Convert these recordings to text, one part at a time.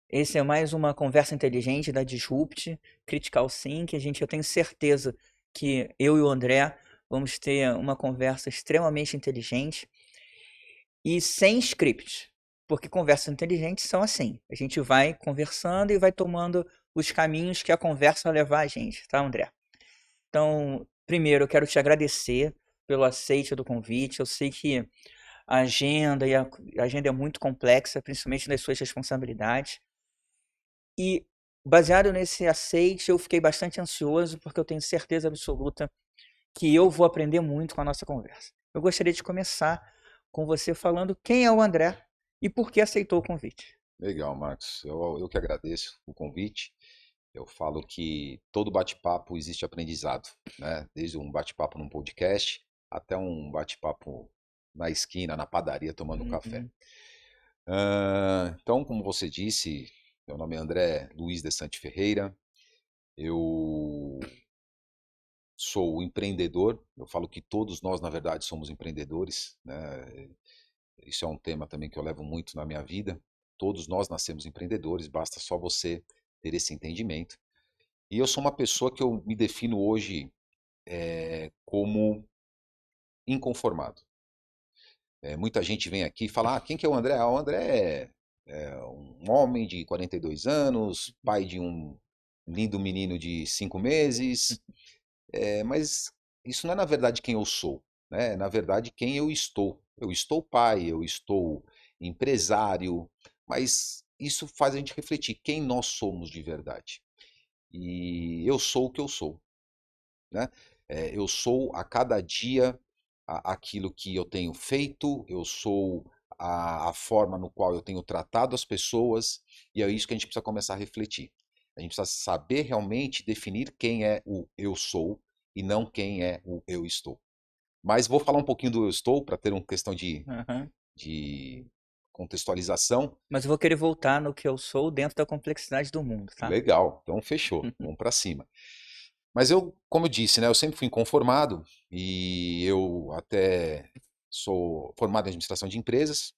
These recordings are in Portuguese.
Esse é mais uma conversa inteligente da Disrupt, Critical Think. Eu tenho certeza que eu e o André vamos ter uma conversa extremamente inteligente e sem script, porque conversas inteligentes são assim. A gente vai conversando e vai tomando os caminhos que a conversa vai levar a gente, tá, André? Então, primeiro, eu quero te agradecer pelo aceite do convite. Eu sei que a agenda é muito complexa, principalmente nas suas responsabilidades. E baseado nesse aceite, eu fiquei bastante ansioso porque eu tenho certeza absoluta que eu vou aprender muito com a nossa conversa. Eu gostaria de começar com você falando quem é o André e por que aceitou o convite. Legal, Marcos. Eu que agradeço o convite. Eu falo que todo bate-papo existe aprendizado, né? Desde um bate-papo num podcast até um bate-papo na esquina, na padaria, tomando um café. Uhum. Então, como você disse, meu nome é André Luiz de Sante Ferreira. Eu sou empreendedor. Eu falo que todos nós, na verdade, somos empreendedores, né? Isso é um tema também que eu levo muito na minha vida. Todos nós nascemos empreendedores, basta só você ter esse entendimento. E eu sou uma pessoa que eu me defino hoje como inconformado. Muita gente vem aqui e fala: quem que é o André? O André é um homem de 42 anos, pai de um lindo menino de 5 meses, mas isso não é na verdade quem eu sou, né? É na verdade quem eu estou. Eu estou pai, eu estou empresário, mas isso faz a gente refletir quem nós somos de verdade. E eu sou o que eu sou, né? Eu sou a cada dia aquilo que eu tenho feito, eu sou a forma no qual eu tenho tratado as pessoas, e é isso que a gente precisa começar a refletir. A gente precisa saber realmente definir quem é o eu sou e não quem é o eu estou. Mas vou falar um pouquinho do eu estou para ter uma questão Aham. de contextualização. Mas eu vou querer voltar no que eu sou dentro da complexidade do mundo, tá? Legal, então fechou, vamos para cima. Mas eu, como eu disse, né, eu sempre fui inconformado e eu até sou formado em administração de empresas.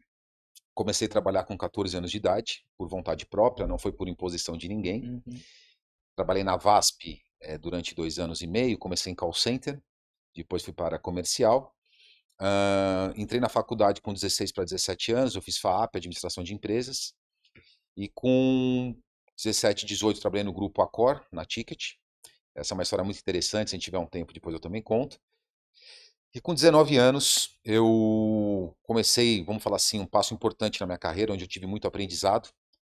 Comecei a trabalhar com 14 anos de idade, por vontade própria, não foi por imposição de ninguém. Uhum. Trabalhei na VASP durante 2 anos e meio, comecei em call center, depois fui para comercial. Entrei na faculdade com 16 para 17 anos, eu fiz FAAP, Administração de Empresas, e com 17, 18 trabalhei no grupo Accor, na Ticket. Essa é uma história muito interessante, se a gente tiver um tempo depois eu também conto. E com 19 anos, eu comecei, vamos falar assim, um passo importante na minha carreira, onde eu tive muito aprendizado,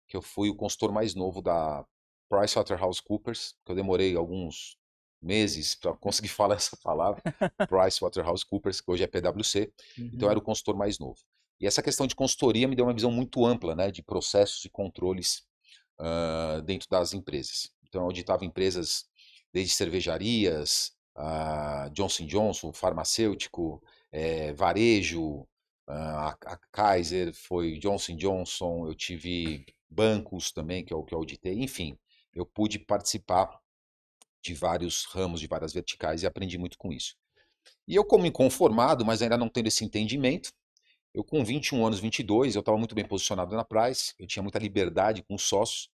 que eu fui o consultor mais novo da PricewaterhouseCoopers, que eu demorei alguns meses para conseguir falar essa palavra, PricewaterhouseCoopers, que hoje é PwC, então eu Uhum. era o consultor mais novo. E essa questão de consultoria me deu uma visão muito ampla, né, de processos e controles dentro das empresas. Então, eu auditava empresas desde cervejarias, Johnson Johnson, farmacêutico, varejo, a Kaiser foi Johnson Johnson, eu tive bancos também, que é o que eu auditei, enfim, eu pude participar de vários ramos, de várias verticais e aprendi muito com isso. E eu, como inconformado, mas ainda não tendo esse entendimento, eu com 21 anos, 22, eu estava muito bem posicionado na Price, eu tinha muita liberdade com os sócios,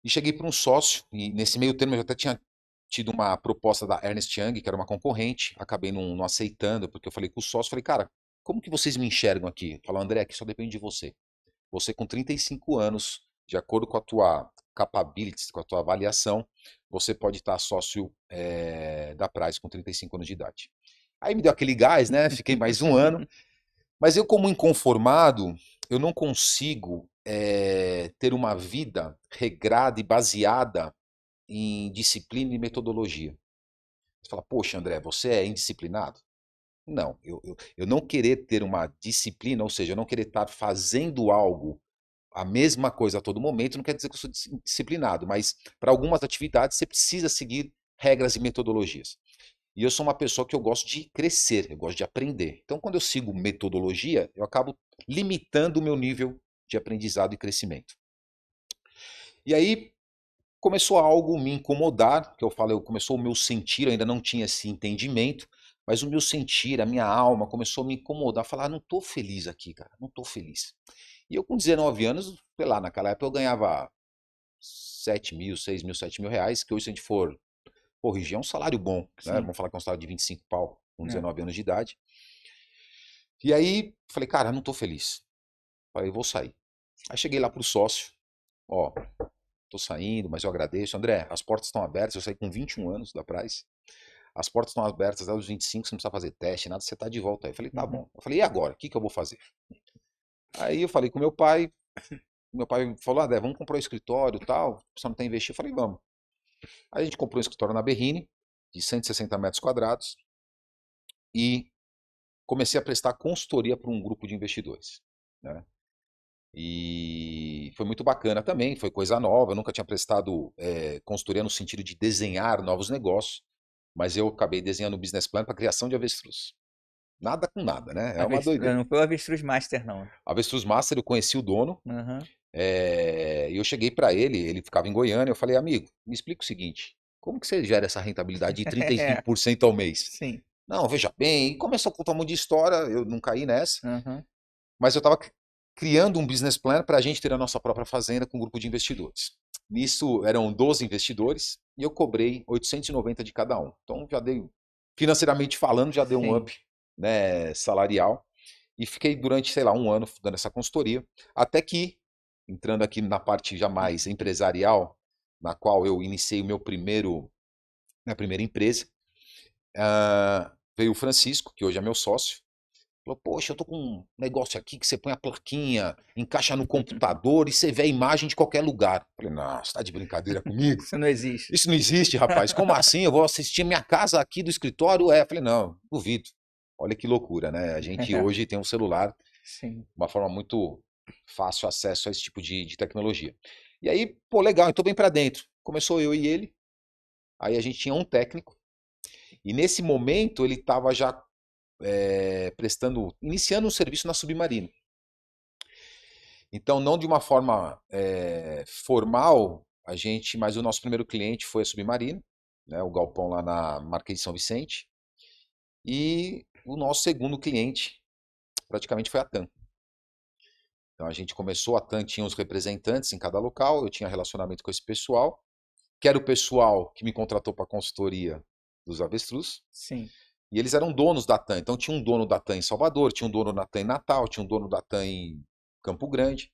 e cheguei para um sócio, e nesse meio termo eu até tinha tido uma proposta da Ernst Young, que era uma concorrente, acabei não aceitando, porque eu falei com o sócio, falei, cara, como que vocês me enxergam aqui? Falou, André, aqui só depende de você. Você com 35 anos, de acordo com a tua capabilities, com a tua avaliação, você pode estar sócio da Price com 35 anos de idade. Aí me deu aquele gás, né? Fiquei mais um ano, mas eu, como inconformado, eu não consigo ter uma vida regrada e baseada em disciplina e metodologia. Você fala, poxa, André, você é indisciplinado? Não, eu não querer ter uma disciplina, ou seja, eu não querer estar fazendo algo, a mesma coisa a todo momento, não quer dizer que eu sou disciplinado, mas para algumas atividades você precisa seguir regras e metodologias. E eu sou uma pessoa que eu gosto de crescer, eu gosto de aprender. Então, quando eu sigo metodologia, eu acabo limitando o meu nível de aprendizado e crescimento. E aí começou algo me incomodar, que eu falo, começou o meu sentir, eu ainda não tinha esse entendimento, mas o meu sentir, a minha alma começou a me incomodar, falar, não estou feliz aqui, cara, não estou feliz. E eu com 19 anos, sei lá, naquela época eu ganhava 7 mil, 6 mil, 7 mil reais, que hoje se a gente for corrigir é um salário bom, né? Sim. Vamos falar que é um salário de 25 pau com É. 19 anos de idade. E aí, falei, cara, não tô feliz. Falei, vou sair. Aí cheguei lá pro sócio, ó, tô saindo, mas eu agradeço. André, as portas estão abertas, eu saí com 21 anos da Price. As portas estão abertas até os 25, você não precisa fazer teste, nada, você tá de volta aí. Eu falei, tá Uhum. bom. Eu falei, e agora? O que que eu vou fazer? Aí eu falei com meu pai falou, André, vamos comprar um escritório e tal, você não tem investir? Eu falei, vamos. Aí a gente comprou um escritório na Berrini, de 160 metros quadrados, e comecei a prestar consultoria para um grupo de investidores, né? E foi muito bacana também, foi coisa nova, eu nunca tinha prestado consultoria no sentido de desenhar novos negócios, mas eu acabei desenhando o business plan para a criação de avestruz. Nada com nada, né? É uma doideira. Não foi o Avestruz Master, não. Avestruz Master, eu conheci o dono, Aham. e eu cheguei para ele, ele ficava em Goiânia, eu falei, amigo, me explica o seguinte, como que você gera essa rentabilidade de É, 35% ao mês? sim. Não, veja bem, e começou a contar um monte de história, eu não caí nessa, Aham. mas eu estava criando um business plan para a gente ter a nossa própria fazenda com um grupo de investidores. Nisso eram 12 investidores e eu cobrei 890 de cada um. Então já dei, financeiramente falando, já deu um Sim. up, né, salarial. E fiquei durante, sei lá, um ano dando essa consultoria, até que, entrando aqui na parte já mais empresarial, na qual eu iniciei o minha primeira empresa, veio o Francisco, que hoje é meu sócio. Falou, poxa, eu tô com um negócio aqui que você põe a plaquinha, encaixa no computador e você vê a imagem de qualquer lugar. Falei, não, você tá de brincadeira comigo? Isso não existe. Isso não existe, rapaz. Como assim? Eu vou assistir minha casa aqui do escritório? Falei, não, duvido. Olha que loucura, né? A gente É, hoje tem um celular, sim. uma forma muito fácil acesso a esse tipo de tecnologia. E aí, pô, legal, então bem para dentro. Começou eu e ele, aí a gente tinha um técnico, e nesse momento ele estava já iniciando um serviço na Submarino. Então, não de uma forma formal, mas o nosso primeiro cliente foi a Submarino, né, o galpão lá na Marquês de São Vicente, e o nosso segundo cliente praticamente foi a TAM. Então a gente começou, a TAM tinha os representantes em cada local, eu tinha relacionamento com esse pessoal, que era o pessoal que me contratou para a consultoria dos avestruz, Sim. e eles eram donos da TAM. Então tinha um dono da TAM em Salvador, tinha um dono da TAM em Natal, tinha um dono da TAM em Campo Grande.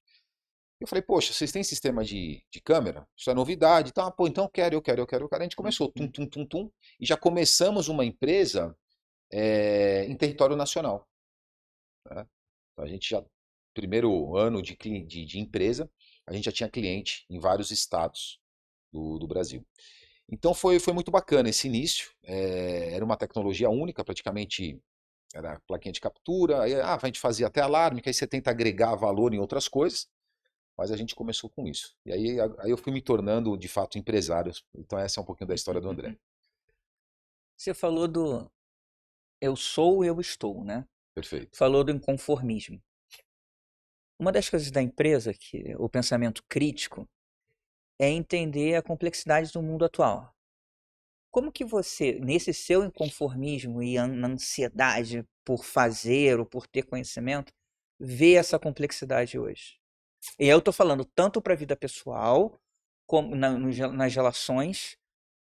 Eu falei, poxa, vocês têm sistema de câmera? Isso é novidade. Tá, pô, então eu quero. A gente começou, tum, Uhum. tum, tum, tum, e já começamos uma empresa em território nacional, né? Então, a gente já, primeiro ano de empresa, a gente já tinha cliente em vários estados do Brasil. Então foi muito bacana esse início. Era uma tecnologia única, praticamente era plaquinha de captura. Aí, a gente fazia até alarme, que aí você tenta agregar valor em outras coisas. Mas a gente começou com isso. E aí eu fui me tornando, de fato, empresário. Então essa é um pouquinho da história do André. Você falou do eu sou, eu estou, né? Perfeito. Falou do inconformismo. Uma das coisas da empresa, que o pensamento crítico, é entender a complexidade do mundo atual. Como que você, nesse seu inconformismo e na ansiedade por fazer ou por ter conhecimento, vê essa complexidade hoje? E eu estou falando tanto para a vida pessoal, como nas relações,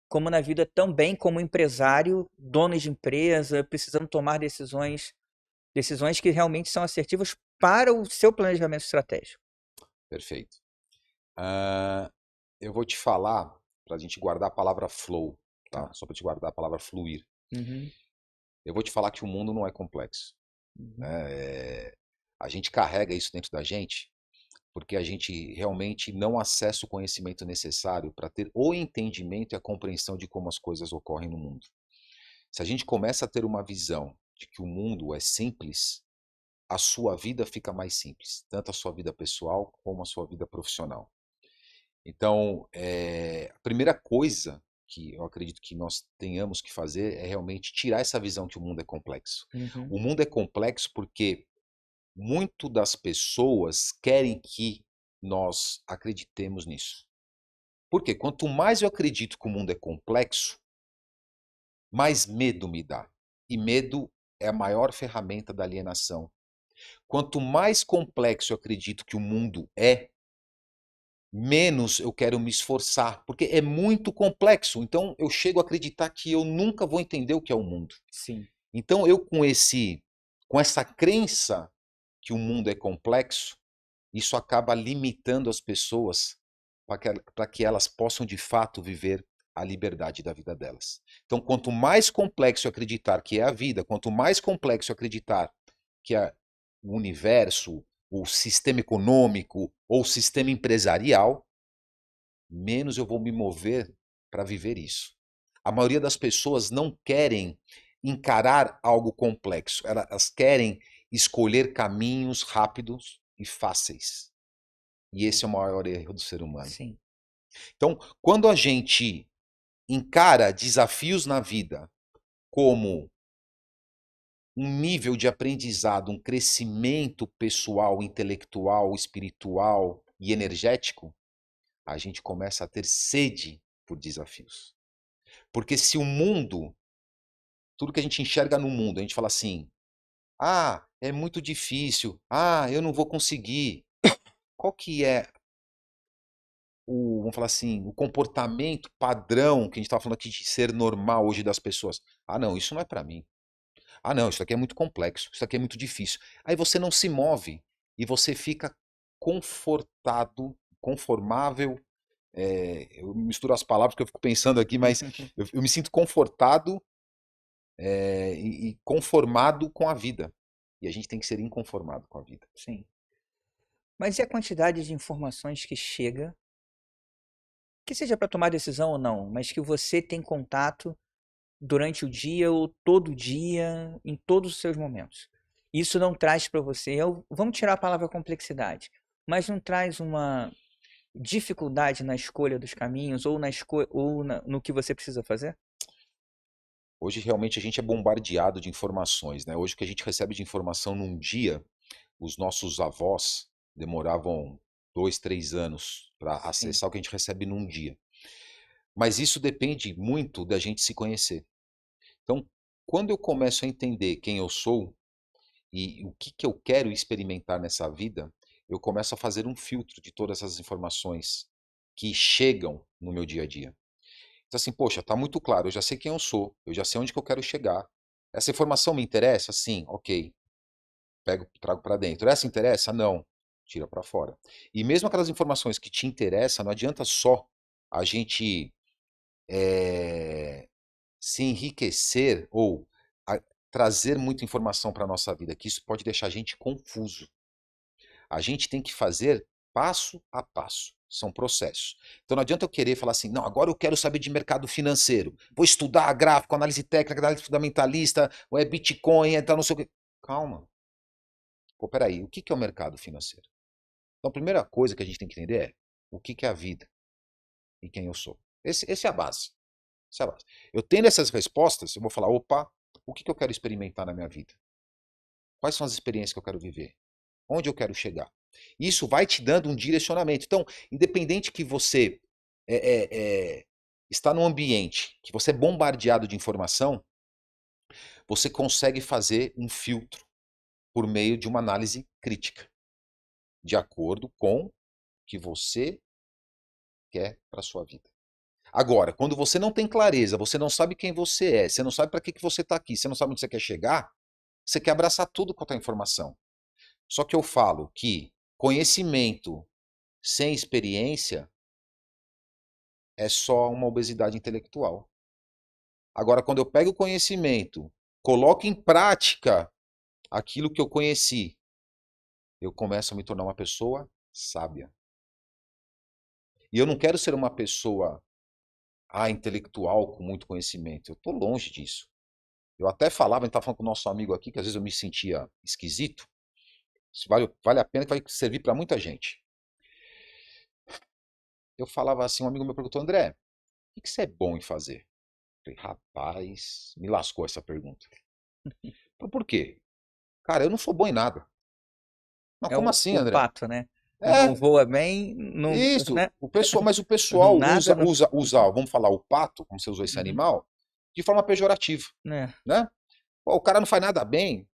como na vida também como empresário, dono de empresa, precisando tomar decisões que realmente são assertivas para o seu planejamento estratégico. Perfeito. Ah, eu vou te falar, para a gente guardar a palavra flow, tá? Tá. Só para te guardar a palavra fluir. Uhum, Eu vou te falar que o mundo não é complexo, uhum, né? A gente carrega isso dentro da gente porque a gente realmente não acessa o conhecimento necessário para ter o entendimento e a compreensão de como as coisas ocorrem no mundo. Se a gente começa a ter uma visão de que o mundo é simples, a sua vida fica mais simples, tanto a sua vida pessoal como a sua vida profissional. Então, a primeira coisa que eu acredito que nós tenhamos que fazer é realmente tirar essa visão que o mundo é complexo. uhum, O mundo é complexo porque muito das pessoas querem que nós acreditemos nisso. Porque quanto mais eu acredito que o mundo é complexo, mais medo me dá. E medo é a maior ferramenta da alienação. Quanto mais complexo eu acredito que o mundo menos eu quero me esforçar, porque é muito complexo. Então eu chego a acreditar que eu nunca vou entender o que é o mundo. Sim. Então eu com essa crença que o mundo é complexo, isso acaba limitando as pessoas para que elas possam de fato viver a liberdade da vida delas. Então, quanto mais complexo eu acreditar que é a vida, quanto mais complexo eu acreditar que é o universo, o sistema econômico ou o sistema empresarial, menos eu vou me mover para viver isso. A maioria das pessoas não querem encarar algo complexo, elas querem escolher caminhos rápidos e fáceis. E esse é o maior erro do ser humano. Sim. Então, quando a gente encara desafios na vida como um nível de aprendizado, um crescimento pessoal, intelectual, espiritual e energético, a gente começa a ter sede por desafios. Porque se o mundo, tudo que a gente enxerga no mundo, a gente fala assim: ah, é muito difícil, ah, eu não vou conseguir. Qual que é vamos falar assim, o comportamento padrão que a gente estava falando aqui de ser normal hoje das pessoas? Ah, não, isso não é para mim. Ah, não, isso aqui é muito complexo, isso aqui é muito difícil. Aí você não se move e você fica confortado, conformável. Eu misturo as palavras porque eu fico pensando aqui, mas eu me sinto confortado e conformado com a vida. E a gente tem que ser inconformado com a vida. Sim. Mas e a quantidade de informações que chega, que seja para tomar decisão ou não, mas que você tem contato durante o dia ou todo dia, em todos os seus momentos? Isso não traz para você, vamos tirar a palavra complexidade, mas não traz uma dificuldade na escolha dos caminhos ou no que você precisa fazer? Hoje realmente a gente é bombardeado de informações, né? Hoje o que a gente recebe de informação num dia, os nossos avós demoravam 2, 3 anos para Sim, acessar o que a gente recebe num dia. Mas isso depende muito da gente se conhecer. Então, quando eu começo a entender quem eu sou e o que eu quero experimentar nessa vida, eu começo a fazer um filtro de todas essas informações que chegam no meu dia a dia. Então, assim, poxa, tá muito claro, eu já sei quem eu sou, eu já sei onde que eu quero chegar. Essa informação me interessa? Sim, ok. Pego, trago para dentro. Essa interessa? Não. Tira para fora. E mesmo aquelas informações que te interessam, não adianta só a gente se enriquecer ou trazer muita informação para a nossa vida, que isso pode deixar a gente confuso. A gente tem que fazer passo a passo. São processos. Então não adianta eu querer falar assim, não, agora eu quero saber de mercado financeiro. Vou estudar gráfico, análise técnica, análise fundamentalista, ou é Bitcoin, então não sei o quê. Calma. Pô, peraí, o que é o mercado financeiro? Então a primeira coisa que a gente tem que entender é o que é a vida e quem eu sou. Esse é a base. Essa é a base. Eu tendo essas respostas, eu vou falar, opa, o que eu quero experimentar na minha vida? Quais são as experiências que eu quero viver? Onde eu quero chegar? Isso vai te dando um direcionamento. Então, independente que você está num ambiente que você é bombardeado de informação, você consegue fazer um filtro por meio de uma análise crítica, de acordo com o que você quer para a sua vida. Agora, quando você não tem clareza, você não sabe quem você é, você não sabe para que você está aqui, você não sabe onde você quer chegar, você quer abraçar tudo quanto é informação. Só que eu falo que conhecimento sem experiência é só uma obesidade intelectual. Agora, quando eu pego o conhecimento, coloco em prática aquilo que eu conheci, eu começo a me tornar uma pessoa sábia. E eu não quero ser uma pessoa intelectual com muito conhecimento. Eu estou longe disso. Eu até falava, a gente estava falando com o nosso amigo aqui, que às vezes eu me sentia esquisito. Isso vale a pena, que vai servir para muita gente. Eu falava assim, um amigo meu perguntou, André, o que você é bom em fazer? Eu falei, rapaz, me lascou essa pergunta. Por quê? Cara, eu não sou bom em nada. Não, É como o, assim, o André? pato, né? Não É, voa bem, não, isso. né? Mas o Não pessoal nada, não, vamos falar, o pato, como você usou esse uhum, animal, de forma pejorativa, né? né? Pô, o cara não faz nada bem.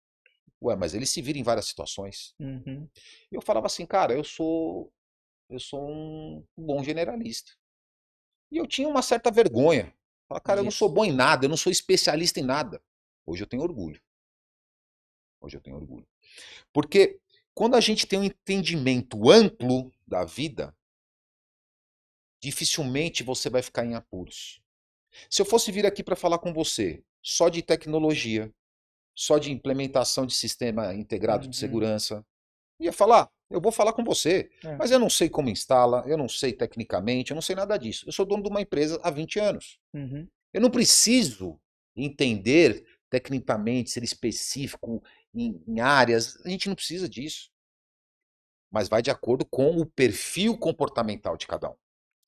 Ué, mas ele se vira em várias situações. Uhum. E eu falava assim, cara, eu sou um bom generalista. E eu tinha uma certa vergonha. Falava, cara, eu não sou Disso. bom em nada, eu não sou especialista em nada. Hoje eu tenho orgulho. Hoje eu tenho orgulho. Porque quando a gente tem um entendimento amplo da vida, dificilmente você vai ficar em apuros. Se eu fosse vir aqui para falar com você só de tecnologia, só de implementação de sistema integrado de Uhum. segurança, ia falar, eu vou falar com você, É. mas eu não sei como instala, eu não sei tecnicamente, eu não sei nada disso. Eu sou dono de uma empresa há 20 anos. Uhum. Eu não preciso entender tecnicamente, ser específico em áreas, a gente não precisa disso. Mas vai de acordo com o perfil comportamental de cada um.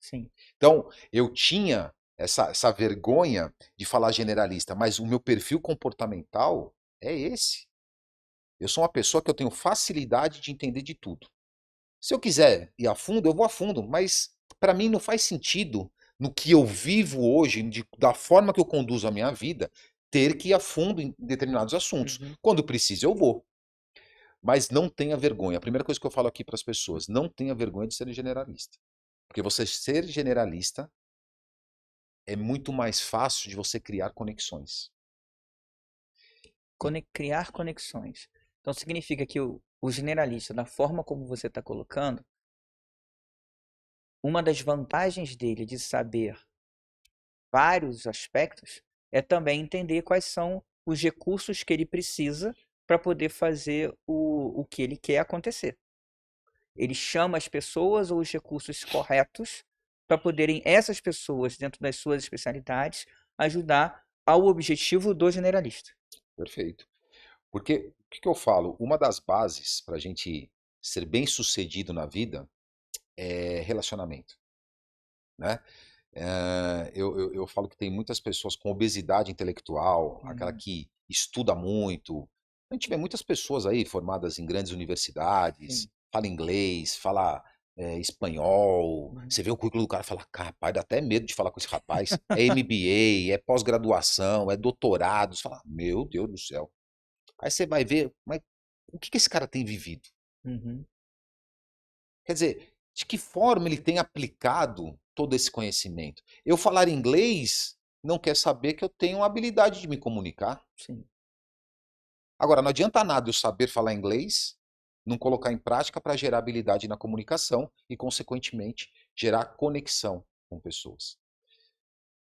Sim. Então, eu tinha essa vergonha de falar generalista, mas o meu perfil comportamental é esse. Eu sou uma pessoa que eu tenho facilidade de entender de tudo. Se eu quiser ir a fundo, eu vou a fundo, mas para mim não faz sentido, no que eu vivo hoje, da forma que eu conduzo a minha vida, ter que ir a fundo em determinados assuntos. Uhum. Quando preciso, eu vou. Mas não tenha vergonha. A primeira coisa que eu falo aqui para as pessoas, não tenha vergonha de ser generalista. Porque você ser generalista é muito mais fácil de você criar conexões. E Criar conexões. Então significa que o generalista, da forma como você está colocando, uma das vantagens dele de saber vários aspectos é também entender quais são os recursos que ele precisa para poder fazer o que ele quer acontecer. Ele chama as pessoas ou os recursos corretos para poderem essas pessoas, dentro das suas especialidades, ajudar ao objetivo do generalista. perfeito. Porque o que eu falo? Uma das bases para a gente ser bem sucedido na vida é relacionamento, né? Eu falo que tem muitas pessoas com obesidade intelectual, aquela Uhum. que estuda muito. A gente vê muitas pessoas aí formadas em grandes universidades, Sim. fala inglês, fala espanhol. Uhum. Você vê o currículo do cara e fala, rapaz, dá até medo de falar com esse rapaz. É MBA, é pós-graduação, é doutorado. Você fala, meu Deus do céu. Aí você vai ver, mas o que esse cara tem vivido? Uhum. Quer dizer, de que forma ele tem aplicado todo esse conhecimento? Eu falar inglês não quer saber que eu tenho a habilidade de me comunicar. Sim. Agora, não adianta nada eu saber falar inglês, não colocar em prática para gerar habilidade na comunicação e, consequentemente, gerar conexão com pessoas.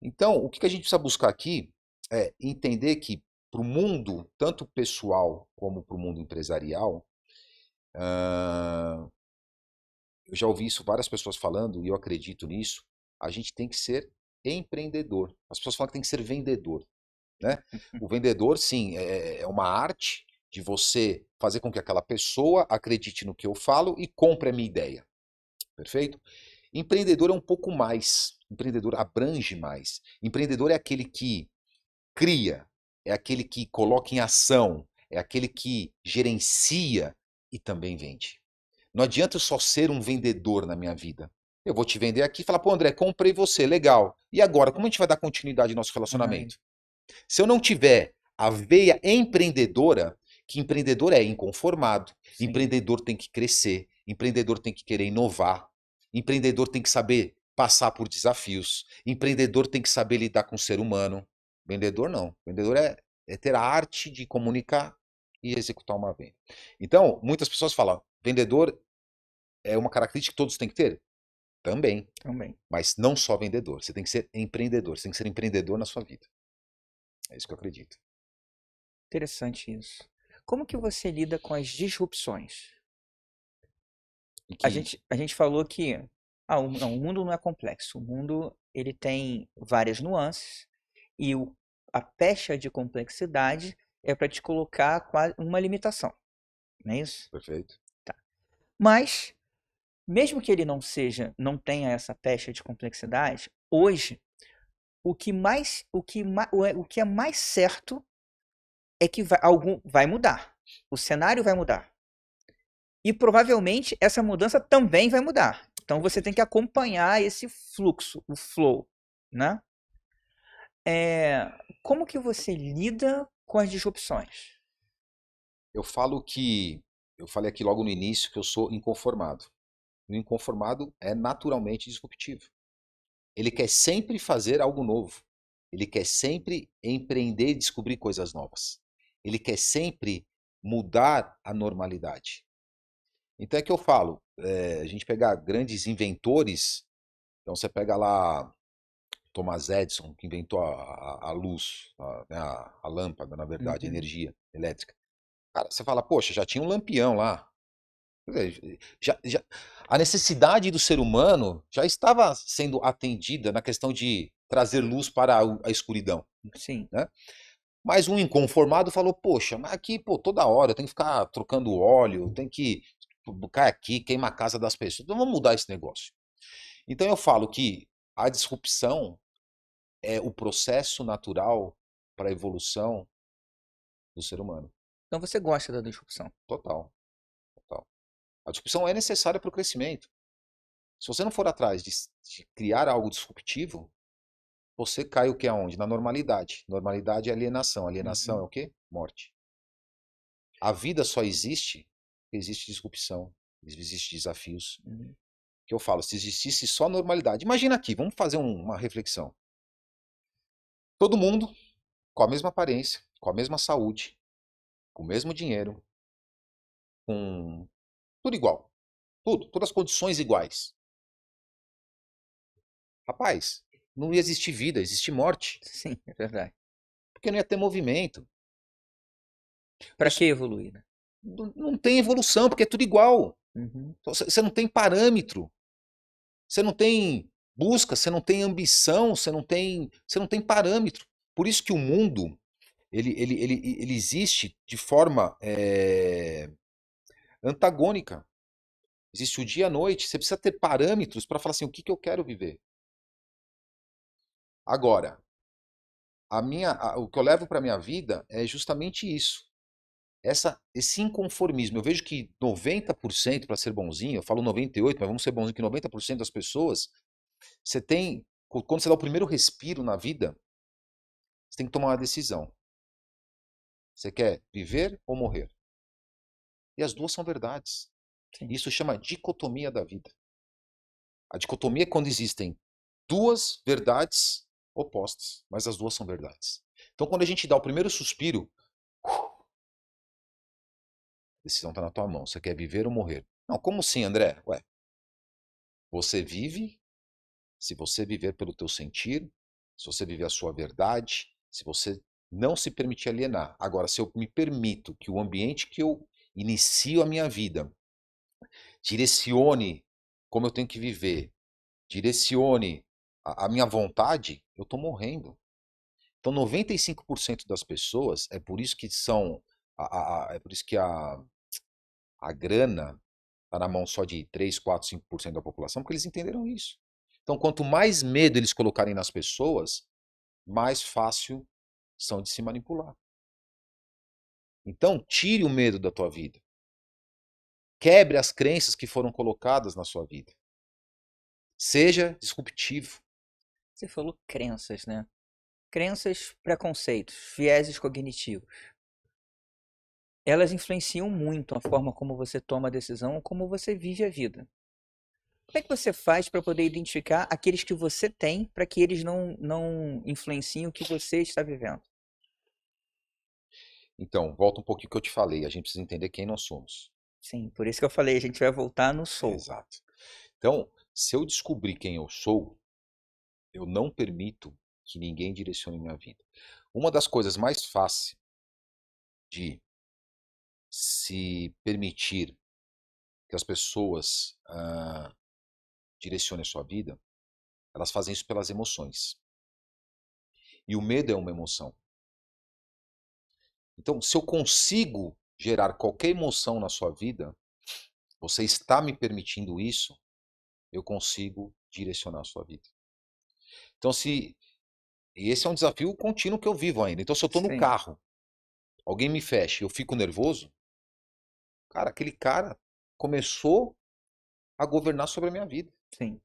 Então, o que a gente precisa buscar aqui é entender que para o mundo, tanto pessoal como para o mundo empresarial, eu já ouvi isso várias pessoas falando e eu acredito nisso. A gente tem que ser empreendedor. As pessoas falam que tem que ser vendedor, né? O vendedor, sim, é uma arte de você fazer com que aquela pessoa acredite no que eu falo e compre a minha ideia. Perfeito? Empreendedor é um pouco mais. Empreendedor abrange mais. Empreendedor é aquele que cria, é aquele que coloca em ação, é aquele que gerencia e também vende. Não adianta eu só ser um vendedor na minha vida. Eu vou te vender aqui e falar, pô, André, comprei você, legal. E agora, como a gente vai dar continuidade ao nosso Ai. relacionamento? Se eu não tiver a veia empreendedora, que empreendedor é inconformado, Sim. empreendedor tem que crescer, empreendedor tem que querer inovar, empreendedor tem que saber passar por desafios, empreendedor tem que saber lidar com o ser humano. Vendedor não. Vendedor é ter a arte de comunicar e executar uma venda. Então, muitas pessoas falam, vendedor é uma característica que todos têm que ter? Também. Também. Mas não só vendedor. Você tem que ser empreendedor. Você tem que ser empreendedor na sua vida. É isso que eu acredito. Interessante isso. Como que você lida com as disrupções? E A que, gente, a gente falou que não, o mundo não é complexo. O mundo ele tem várias nuances e a pecha de complexidade é para te colocar uma limitação, não é isso? perfeito. Tá. Mas, mesmo que ele não tenha essa pecha de complexidade, hoje o que é mais certo é que vai mudar. O cenário vai mudar. E provavelmente essa mudança também vai mudar. Então você tem Perfeito. que acompanhar esse fluxo, o flow, né? É, como que você lida com as disrupções? Eu falo que, eu falei aqui logo no início que eu sou inconformado. O inconformado é naturalmente disruptivo. Ele quer sempre fazer algo novo. Ele quer sempre empreender e descobrir coisas novas. Ele quer sempre mudar a normalidade. Então é que eu falo, a gente pegar grandes inventores, então você pega lá Thomas Edison, que inventou a luz, né, a lâmpada, na verdade, a Uhum. energia elétrica. Cara, você fala, poxa, já tinha um lampião lá. Quer dizer, a necessidade do ser humano já estava sendo atendida na questão de trazer luz para a escuridão, Sim, né? Mas um inconformado falou, poxa, mas aqui, pô, toda hora eu tenho que ficar trocando óleo, tem que cai aqui, queima a casa das pessoas. Então vamos mudar esse negócio. Então eu falo que a disrupção é o processo natural para a evolução do ser humano. então você gosta da disrupção. Total, total. A disrupção é necessária para o crescimento. Se você não for atrás de criar algo disruptivo, você cai o que aonde? Na normalidade. Normalidade é alienação. Alienação é Uhum. o quê? Morte. A vida só existe porque existe disrupção, existe desafios. Uhum. Que eu falo, se existisse só normalidade. Imagina aqui, vamos fazer uma reflexão. Todo mundo com a mesma aparência, com a mesma saúde, com o mesmo dinheiro, com tudo igual. Tudo, todas as condições iguais. Rapaz, não ia existir vida, ia existir morte. Sim, é verdade. Porque não ia ter movimento. Para que evoluir, né? Não tem evolução, porque é tudo igual. Uhum. Então, você não tem parâmetro, você não tem busca, você não tem ambição, você não tem parâmetro. Por isso que o mundo ele existe de forma antagônica. Existe o dia e a noite. Você precisa ter parâmetros para falar assim, o que, que eu quero viver. Agora, o que eu levo para a minha vida é justamente isso. Esse inconformismo. Eu vejo que 90%, para ser bonzinho, eu falo 98%, mas vamos ser bonzinho, que 90% das pessoas, você tem, quando você dá o primeiro respiro na vida, você tem que tomar uma decisão. Você quer viver ou morrer? E as duas são verdades. Sim. Isso chama dicotomia da vida. A dicotomia é quando existem duas verdades opostas, mas as duas são verdades. Então, quando a gente dá o primeiro suspiro, a decisão está na tua mão. Você quer viver ou morrer? Não, como assim, André? Ué, você vive se você viver pelo teu sentir, se você viver a sua verdade, se você não se permitir alienar. Agora, se eu me permito que o ambiente que eu inicio a minha vida direcione como eu tenho que viver, direcione a minha vontade, eu estou morrendo. Então, 95% das pessoas, é por isso que são, é por isso que a grana está na mão só de 3, 4, 5% da população, porque eles entenderam isso. Então, quanto mais medo eles colocarem nas pessoas, mais fácil são de se manipular. Então, tire o medo da tua vida. Quebre as crenças que foram colocadas na sua vida. Seja disruptivo. Você falou crenças, né? Crenças, preconceitos, vieses cognitivos. Elas influenciam muito a forma como você toma a decisão, como você vive a vida. Como é que você faz para poder identificar aqueles que você tem para que eles não influenciem o que você está vivendo? Então, volta um pouquinho que eu te falei. A gente precisa entender quem nós somos. Sim, por isso que eu falei, a gente vai voltar no sou. Exato. Então, se eu descobrir quem eu sou, eu não permito que ninguém direcione minha vida. Uma das coisas mais fáceis de se permitir que as pessoas direcionem a sua vida, elas fazem isso pelas emoções. E o medo é uma emoção. Então, se eu consigo gerar qualquer emoção na sua vida, você está me permitindo isso, eu consigo direcionar a sua vida. Então, e esse é um desafio contínuo que eu vivo ainda. Então, se eu estou no Sim, carro, alguém me fecha e eu fico nervoso, cara, aquele cara começou a governar sobre a minha vida. sim.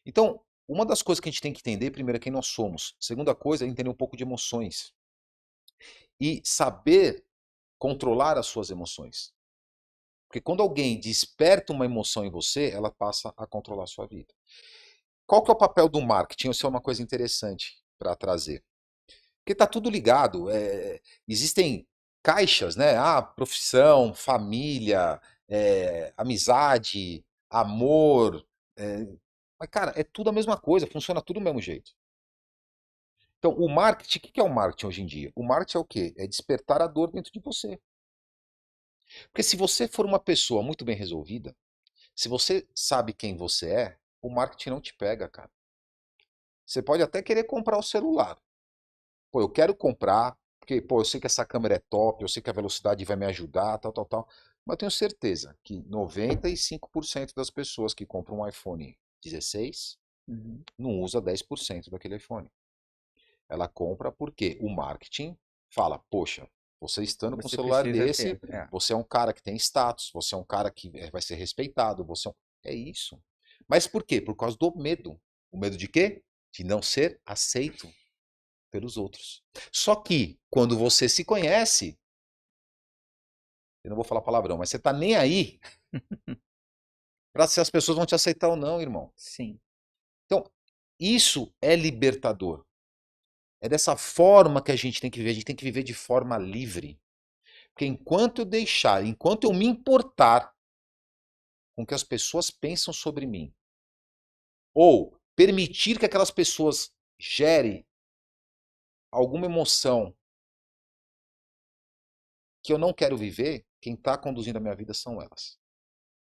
Então, uma das coisas que a gente tem que entender, primeiro, é quem nós somos. Segunda coisa é entender um pouco de emoções. E saber controlar as suas emoções. Porque quando alguém desperta uma emoção em você, ela passa a controlar a sua vida. Qual que é o papel do marketing? Isso é uma coisa interessante para trazer. Porque está tudo ligado. Existem caixas, né? Ah, profissão, família, amizade, amor. Mas, cara, é tudo a mesma coisa, funciona tudo do mesmo jeito. Então, o marketing, o que é o marketing hoje em dia? O marketing é o quê? É despertar a dor dentro de você. Porque se você for uma pessoa muito bem resolvida, se você sabe quem você é, o marketing não te pega, cara. Você pode até querer comprar o celular. Pô, eu quero comprar, porque, pô, eu sei que essa câmera é top, eu sei que a velocidade vai me ajudar, tal, tal, tal. Mas eu tenho certeza que 95% das pessoas que compram um iPhone 16 Uhum. não usa 10% daquele iPhone. Ela compra porque o marketing fala, poxa, você estando com um Você celular precisa ter. desse, você é um cara que tem status, você é um cara que vai ser respeitado, você é, é isso. Mas por quê? Por causa do medo. O medo de quê? De não ser aceito pelos outros. Só que quando você se conhece, eu não vou falar palavrão, mas você tá nem aí para se as pessoas vão te aceitar ou não, irmão. Sim. Então, isso é libertador. É dessa forma que a gente tem que viver, a gente tem que viver de forma livre. Porque enquanto eu deixar, enquanto eu me importar com o que as pessoas pensam sobre mim, ou permitir que aquelas pessoas gerem alguma emoção que eu não quero viver, quem está conduzindo a minha vida são elas.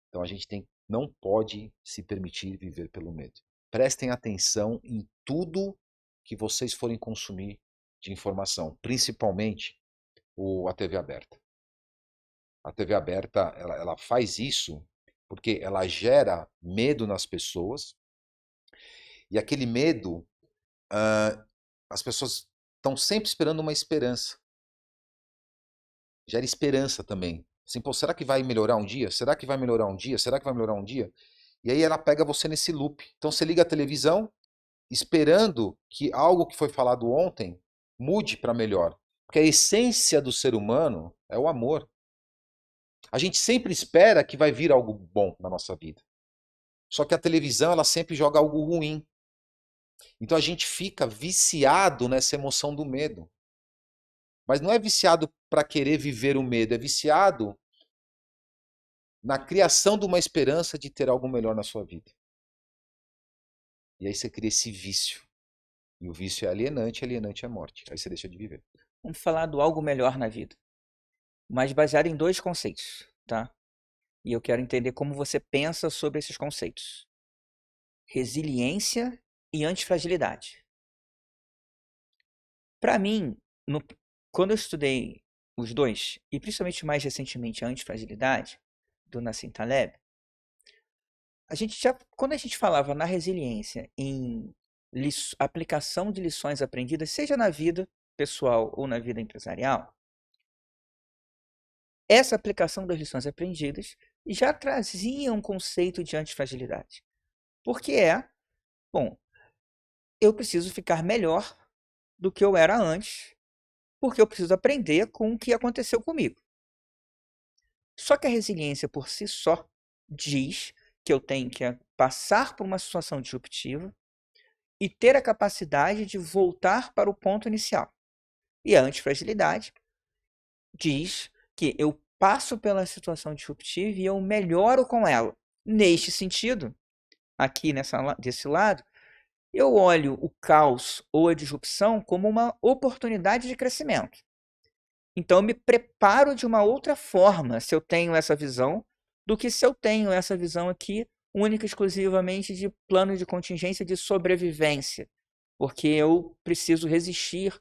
Então a gente não pode se permitir viver pelo medo. Prestem atenção em tudo que vocês forem consumir de informação, principalmente a TV aberta. A TV aberta, ela faz isso porque ela gera medo nas pessoas e aquele medo, as pessoas estão sempre esperando uma esperança. Gera esperança também. Assim, pô, será que vai melhorar um dia? Será que vai melhorar um dia? Será que vai melhorar um dia? E aí ela pega você nesse loop. Então você liga a televisão esperando que algo que foi falado ontem mude para melhor. Porque a essência do ser humano é o amor. A gente sempre espera que vai vir algo bom na nossa vida. Só que a televisão, ela sempre joga algo ruim. Então a gente fica viciado nessa emoção do medo. Mas não é viciado para querer viver o medo, é viciado na criação de uma esperança de ter algo melhor na sua vida. E aí você cria esse vício. E o vício é alienante, alienante é morte. Aí você deixa de viver. Vamos falar do algo melhor na vida, mas baseado em dois conceitos, tá? E eu quero entender como você pensa sobre esses conceitos: resiliência e antifragilidade. Para mim, quando eu estudei os dois, e principalmente mais recentemente a antifragilidade, do Nassim Taleb, quando a gente falava na resiliência em aplicação de lições aprendidas, seja na vida pessoal ou na vida empresarial, essa aplicação das lições aprendidas já trazia um conceito de antifragilidade. Porque bom, eu preciso ficar melhor do que eu era antes, porque eu preciso aprender com o que aconteceu comigo. Só que a resiliência por si só diz que eu tenho que passar por uma situação disruptiva e ter a capacidade de voltar para o ponto inicial. E a antifragilidade diz que eu passo pela situação disruptiva e eu melhoro com ela. Neste sentido, aqui desse lado, eu olho o caos ou a disrupção como uma oportunidade de crescimento. Então, eu me preparo de uma outra forma se eu tenho essa visão do que se eu tenho essa visão aqui única e exclusivamente de plano de contingência de sobrevivência, porque eu preciso resistir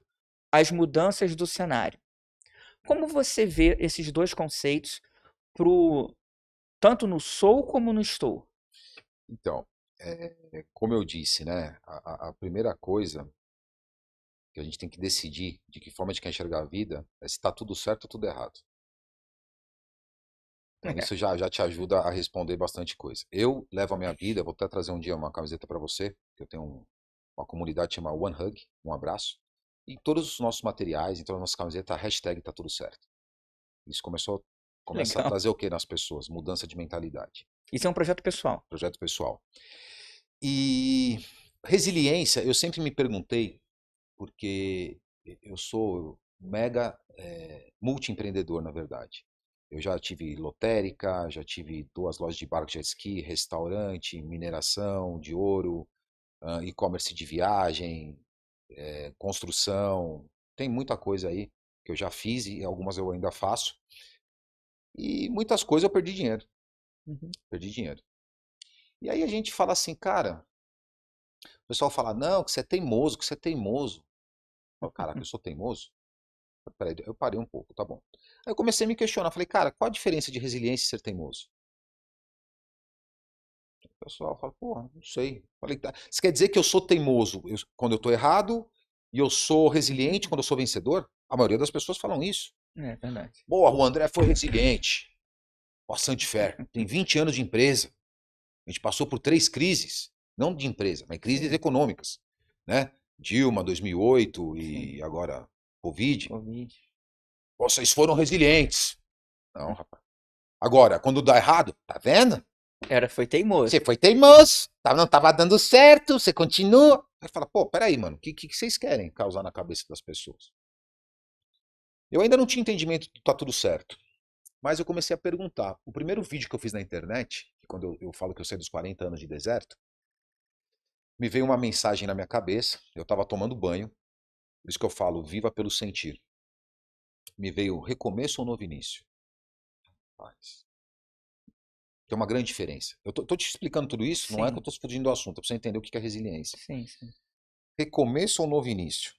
às mudanças do cenário. Como você vê esses dois conceitos tanto no sou como no estou? Então, como eu disse, né? A primeira coisa que a gente tem que decidir de que forma a gente quer enxergar a vida é se está tudo certo ou tudo errado. Então isso já te ajuda a responder bastante coisa. Eu levo a minha vida, vou até trazer um dia uma camiseta para você, que eu tenho uma comunidade chamada One Hug, um abraço, e todos os nossos materiais, então a nossa camiseta, a hashtag tá tudo certo. Isso começa a Legal. trazer o que nas pessoas? Mudança de mentalidade. Isso é um projeto pessoal. Projeto pessoal. E resiliência, eu sempre me perguntei, porque eu sou mega multiempreendedor, na verdade. Eu já tive lotérica, já tive 2 lojas de barco jet ski, restaurante, mineração de ouro, e-commerce de viagem, construção. Tem muita coisa aí que eu já fiz e algumas eu ainda faço. E muitas coisas eu perdi dinheiro. Uhum. Perdi dinheiro. E aí a gente fala assim, cara, o pessoal fala, não, que você é teimoso, que você é teimoso. Eu falo, caraca, eu sou teimoso? Peraí, eu parei um pouco, tá bom. Aí eu comecei a me questionar, falei, cara, qual a diferença de resiliência e ser teimoso? O pessoal fala, porra, não sei. Falei, tá. Isso quer dizer que eu sou teimoso quando eu tô errado e eu sou resiliente quando eu sou vencedor? A maioria das pessoas falam isso. É verdade. Boa, o André foi resiliente. Bastante fé. Tem 20 anos de empresa. A gente passou por 3 crises, não de empresa, mas crises Sim, econômicas, né? Dilma, 2008 sim. e agora Covid. Covid. Vocês foram resilientes. Não, rapaz. Agora, quando dá errado, tá vendo? Foi teimoso. Você foi teimoso, não tava dando certo, você continua. Aí fala, pô, peraí, mano, o que vocês querem causar na cabeça das pessoas? Eu ainda não tinha entendimento do tá tudo certo, mas eu comecei a perguntar. O primeiro vídeo que eu fiz na internet, quando eu falo que eu saí dos 40 anos de deserto, me veio uma mensagem na minha cabeça, eu estava tomando banho, por isso que eu falo, viva pelo sentir. Me veio recomeço ou novo início. Rapaz, tem uma grande diferença. Eu tô te explicando tudo isso, não é que eu Sim, tô fugindo do assunto, é pra você entender o que é resiliência. sim, sim. Recomeço ou novo início?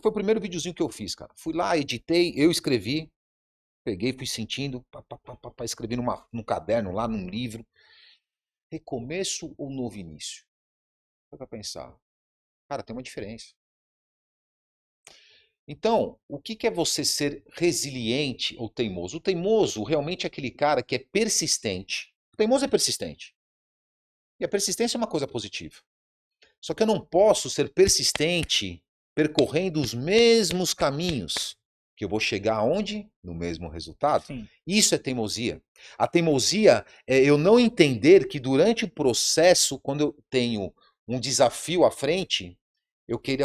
Foi o primeiro videozinho que eu fiz, cara. Fui lá, editei, eu escrevi, peguei, fui sentindo, escrevi num caderno, lá num livro. Recomeço ou novo início? Foi pra pensar. Cara, tem uma diferença. Então, o que é você ser resiliente ou teimoso? O teimoso realmente é aquele cara que é persistente. O teimoso é persistente. E a persistência é uma coisa positiva. Só que eu não posso ser persistente percorrendo os mesmos caminhos, que eu vou chegar aonde? No mesmo resultado. Sim, Isso é teimosia. A teimosia é eu não entender que durante o processo, quando eu tenho um desafio à frente, eu queira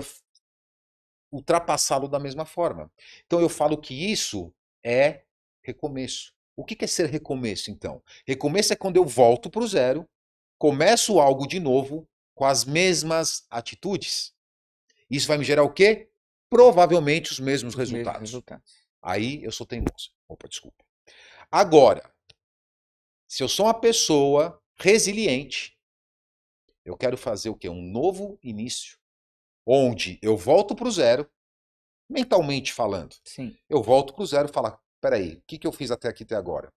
ultrapassá-lo da mesma forma. Então eu falo que isso é recomeço. O que é ser recomeço, então? Recomeço é quando eu volto para o zero, começo algo de novo com as mesmas atitudes. Isso vai me gerar o quê? Provavelmente os mesmos os mesmos resultados. resultados. Aí eu sou teimoso. Opa, desculpa. Agora, se eu sou uma pessoa resiliente, eu quero fazer o quê? Um novo início, onde eu volto para o zero, mentalmente falando. Sim, Eu volto para o zero e falo, peraí, o que eu fiz até aqui até agora?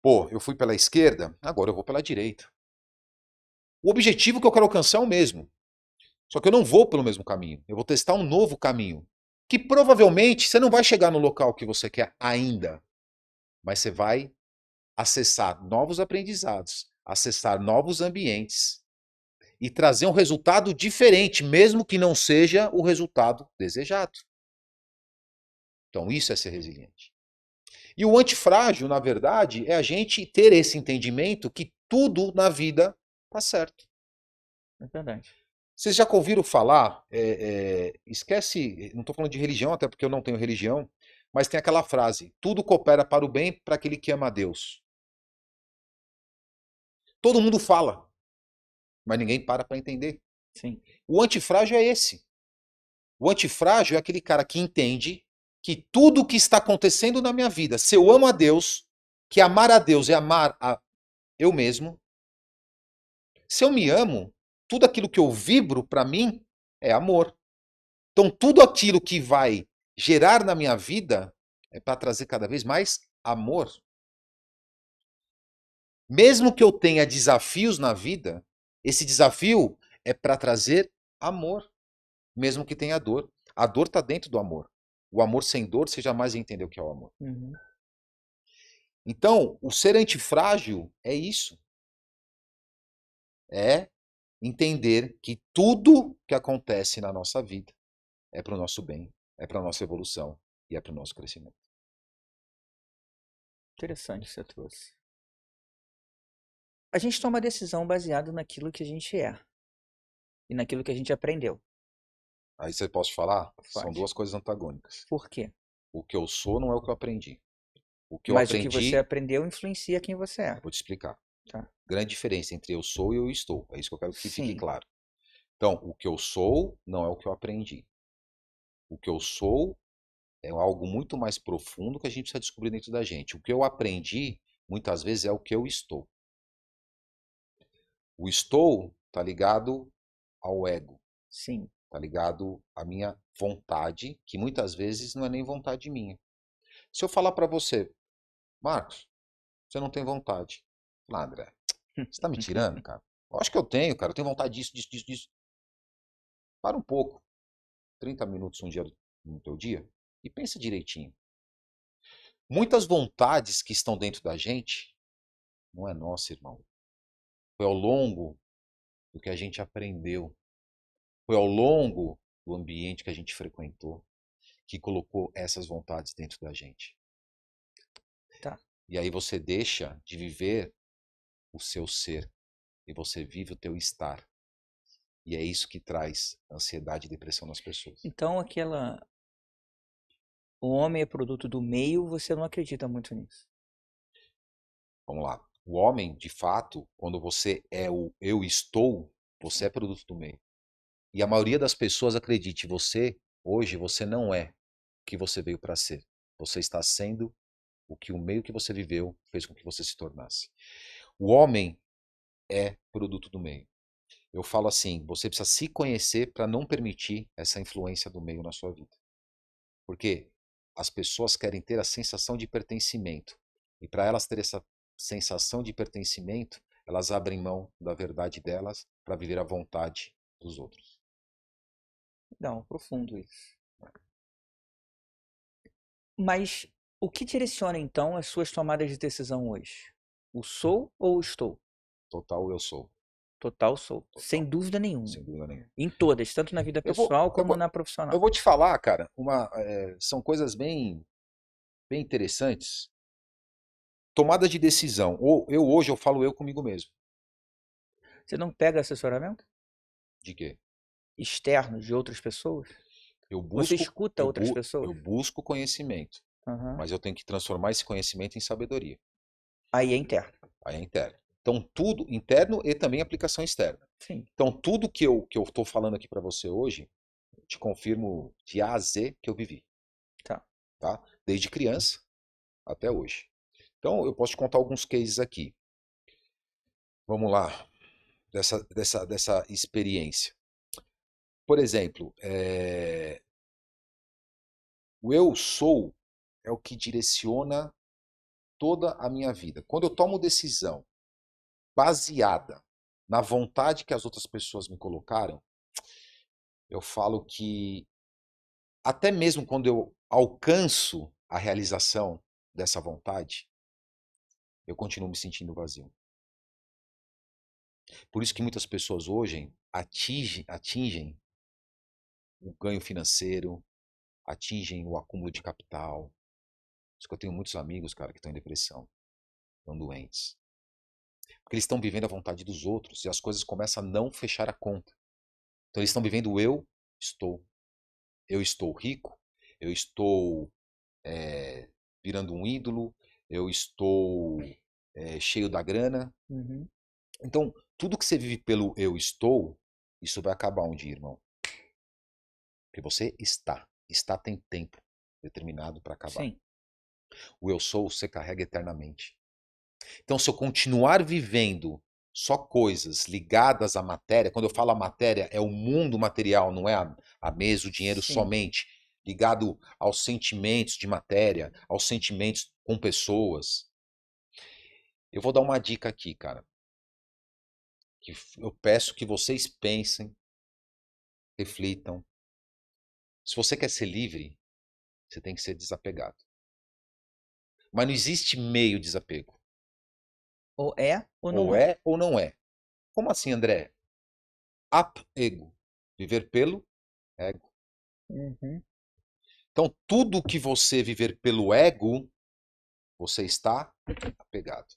Pô, eu fui pela esquerda, agora eu vou pela direita. O objetivo que eu quero alcançar é o mesmo. Só que eu não vou pelo mesmo caminho. Eu vou testar um novo caminho. Que provavelmente você não vai chegar no local que você quer ainda. Mas você vai acessar novos aprendizados, acessar novos ambientes e trazer um resultado diferente, mesmo que não seja o resultado desejado. Então, isso é ser resiliente. E o antifrágil, na verdade, é a gente ter esse entendimento que tudo na vida está certo. é verdade. Vocês já ouviram falar? Esquece, não estou falando de religião, até porque eu não tenho religião, mas tem aquela frase: tudo coopera para o bem para aquele que ama a Deus. Todo mundo fala, mas ninguém para entender. Sim, O antifrágil é esse. O antifrágil é aquele cara que entende que tudo o que está acontecendo na minha vida, se eu amo a Deus, que amar a Deus é amar a eu mesmo, se eu me amo, tudo aquilo que eu vibro para mim é amor. Então, tudo aquilo que vai gerar na minha vida é para trazer cada vez mais amor. Mesmo que eu tenha desafios na vida, esse desafio é para trazer amor, mesmo que tenha dor. A dor está dentro do amor. O amor sem dor, você jamais vai entender o que é o amor. uhum, Então, o ser antifrágil é isso. É entender que tudo que acontece na nossa vida é para o nosso bem, é para a nossa evolução e é para o nosso crescimento. Interessante que você trouxe. A gente toma decisão baseado naquilo que a gente é e naquilo que a gente aprendeu. Aí você pode falar? São Pode. duas coisas antagônicas. Por quê? O que eu sou não é o que eu aprendi. O que eu Mas o que você aprendi, aprendeu influencia quem você é. vou te explicar. Tá? Grande diferença entre eu sou e eu estou. É isso que eu quero que fique Sim, claro. Então, o que eu sou não é o que eu aprendi. O que eu sou é algo muito mais profundo que a gente precisa descobrir dentro da gente. O que eu aprendi, muitas vezes, é o que eu estou. O estou está ligado ao ego, sim. está ligado à minha vontade, que muitas vezes não é nem vontade minha. Se eu falar para você, Marcos, você não tem vontade. Lá, André, você tá me tirando, cara? Eu acho que eu tenho, cara. Eu tenho vontade disso, disso, disso, disso. Para um pouco. 30 minutos um dia no teu dia e pensa direitinho. Muitas vontades que estão dentro da gente não é nossa, irmão. Foi ao longo do que a gente aprendeu. Foi ao longo do ambiente que a gente frequentou que colocou essas vontades dentro da gente. Tá. E aí você deixa de viver o seu ser e você vive o teu estar. E é isso que traz ansiedade e depressão nas pessoas. Então o homem é produto do meio, você não acredita muito nisso. Vamos lá. O homem, de fato, quando você é o eu estou, você Sim. é produto do meio. E a maioria das pessoas acredite, hoje, você não é o que você veio para ser. Você está sendo o que o meio que você viveu fez com que você se tornasse. O homem é produto do meio. Eu falo assim, você precisa se conhecer para não permitir essa influência do meio na sua vida. Porque as pessoas querem ter a sensação de pertencimento. E para elas ter essa sensação de pertencimento, elas abrem mão da verdade delas para viver a vontade dos outros. Não, profundo isso. Mas o que direciona então as suas tomadas de decisão hoje? O sou ou o estou? Total eu sou. Total sou. Sem Total. dúvida nenhuma. Sem dúvida nenhuma. Em todas, tanto na vida Eu vou, pessoal eu como vou, na eu profissional. vou te falar, cara, são coisas bem interessantes. Tomada de decisão. Ou hoje eu falo eu comigo mesmo. Você não pega assessoramento De quê? externo de outras pessoas? Eu Você busco, escuta outras pessoas? eu busco conhecimento, Aham. mas eu tenho que transformar esse conhecimento em sabedoria. Aí é interno. Aí é interno. Então, tudo interno e também aplicação externa. Sim, Então, tudo que eu estou falando aqui para você hoje, eu te confirmo de A a Z que eu vivi, tá. tá? Desde criança até hoje. Então, eu posso te contar alguns cases aqui. Vamos lá, dessa experiência. Por exemplo, o eu sou é o que direciona toda a minha vida. Quando eu tomo decisão baseada na vontade que as outras pessoas me colocaram, eu falo que até mesmo quando eu alcanço a realização dessa vontade, eu continuo me sentindo vazio. Por isso que muitas pessoas hoje atingem o ganho financeiro, atingem o acúmulo de capital. Por isso que eu tenho muitos amigos, cara, que estão em depressão, estão doentes. Porque eles estão vivendo a vontade dos outros e as coisas começam a não fechar a conta. Então eles estão vivendo o eu estou. Eu estou rico, eu estou virando um ídolo, eu estou cheio da grana. Uhum. Então, tudo que você vive pelo eu estou, isso vai acabar um dia, irmão. Porque você está. Está tem tempo determinado para acabar. Sim, O eu sou você carrega eternamente. Então, se eu continuar vivendo só coisas ligadas à matéria, quando eu falo a matéria, é o mundo material, não é a mesa, o dinheiro sim. somente, ligado aos sentimentos de matéria, aos sentimentos com pessoas. Eu vou dar uma dica aqui, cara, que eu peço que vocês pensem, reflitam. Se você quer ser livre, você tem que ser desapegado. Mas não existe meio desapego. Ou é ou não Ou é. é ou não é. Como assim, André? Apego. Viver pelo ego. Uhum. Então, tudo que você viver pelo ego você está apegado.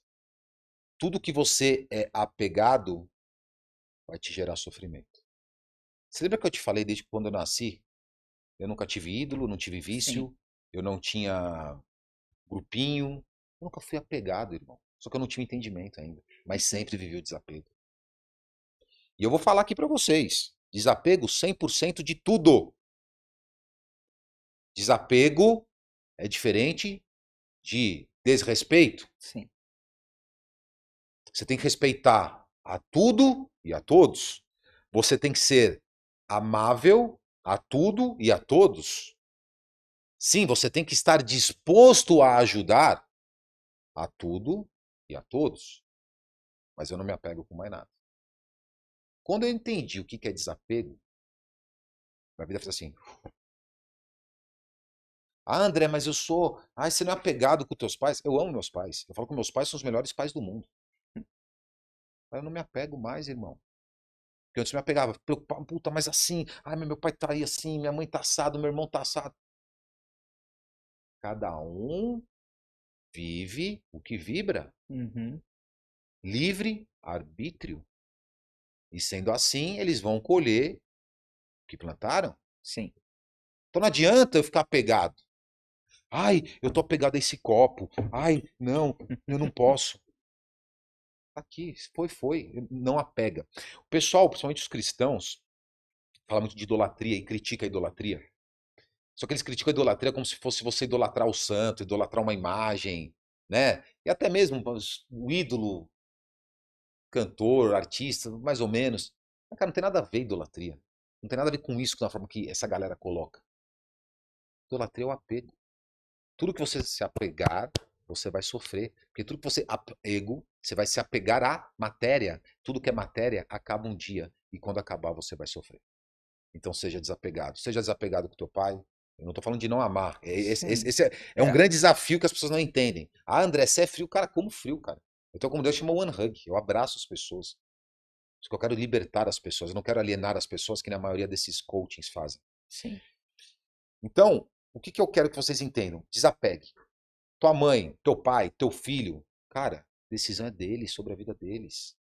Tudo que você é apegado vai te gerar sofrimento. Você lembra que eu te falei desde quando eu nasci? Eu nunca tive ídolo, não tive Sim. vício, eu não tinha grupinho, eu nunca fui apegado, irmão. Só que eu não tinha entendimento ainda, mas sempre vivi o desapego. E eu vou falar aqui pra vocês, desapego 100% de tudo. Desapego é diferente de desrespeito. Sim. Você tem que respeitar a tudo e a todos. Você tem que ser amável a tudo e a todos. Sim, você tem que estar disposto a ajudar a tudo e a todos. Mas eu não me apego com mais nada. Quando eu entendi o que é desapego, minha vida fez assim. Ah, André, mas eu sou. Ah, você não é apegado com teus pais? Eu amo meus pais. Eu falo que meus pais são os melhores pais do mundo. Mas eu não me apego mais, irmão. Porque antes eu me apegava, preocupava, puta, mas assim, ai, meu pai tá aí assim, minha mãe tá assado, meu irmão tá assado. Cada um vive o que vibra. Uhum. Livre arbítrio. E sendo assim, eles vão colher o que plantaram. Sim. Então não adianta eu ficar apegado. Ai, eu tô apegado a esse copo. Ai, não, eu não posso. Tá aqui, foi. Não apega. O pessoal, principalmente os cristãos, fala muito de idolatria e critica a idolatria. Só que eles criticam a idolatria como se fosse você idolatrar o santo, idolatrar uma imagem, né? E até mesmo o ídolo, cantor, artista, mais ou menos. Mas, cara, não tem nada a ver idolatria. Não tem nada a ver com isso, na forma que essa galera coloca. Idolatria é o apego. Tudo que você se apegar, você vai sofrer. Porque tudo que você apego, você vai se apegar à matéria. Tudo que é matéria acaba um dia. E quando acabar, você vai sofrer. Então seja desapegado. Seja desapegado com teu pai. Eu não estou falando de não amar. Sim. Esse é um É. grande desafio que as pessoas não entendem. Ah, André, você é frio? Cara, como frio, cara? Eu tenho como Deus chama One Hug. Eu abraço as pessoas. Porque eu quero libertar as pessoas. Eu não quero alienar as pessoas que na maioria desses coachings fazem. Sim. Então, o que eu quero que vocês entendam? Desapegue. Tua mãe, teu pai, teu filho. Cara, decisão é deles, sobre a vida deles.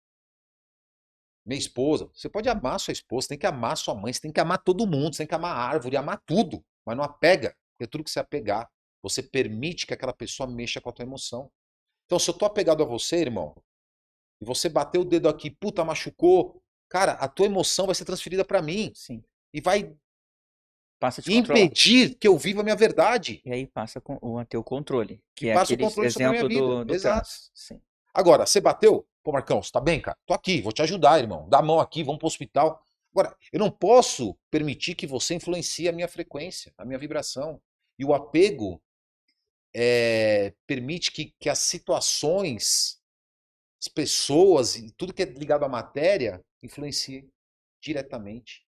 Minha esposa, você pode amar sua esposa, você tem que amar sua mãe, você tem que amar todo mundo, você tem que amar a árvore, amar tudo, mas não apega, porque tudo que você apegar, você permite que aquela pessoa mexa com a tua emoção. Então, se eu tô apegado a você, irmão, e você bateu o dedo aqui, puta, machucou, cara, a tua emoção vai ser transferida para mim Sim. e vai Passa a te controlar. impedir que eu viva a minha verdade E aí passa a ter o controle, e que é passa o aquele controle sobre a minha exemplo vida. do Exato. traço. Sim. Agora, você bateu? Pô, Marcão, você tá bem, cara? Tô aqui, vou te ajudar, irmão. Dá a mão aqui, vamos pro hospital. Agora, eu não posso permitir que você influencie a minha frequência, a minha vibração. E o apego permite que as situações, as pessoas e tudo que é ligado à matéria influencie diretamente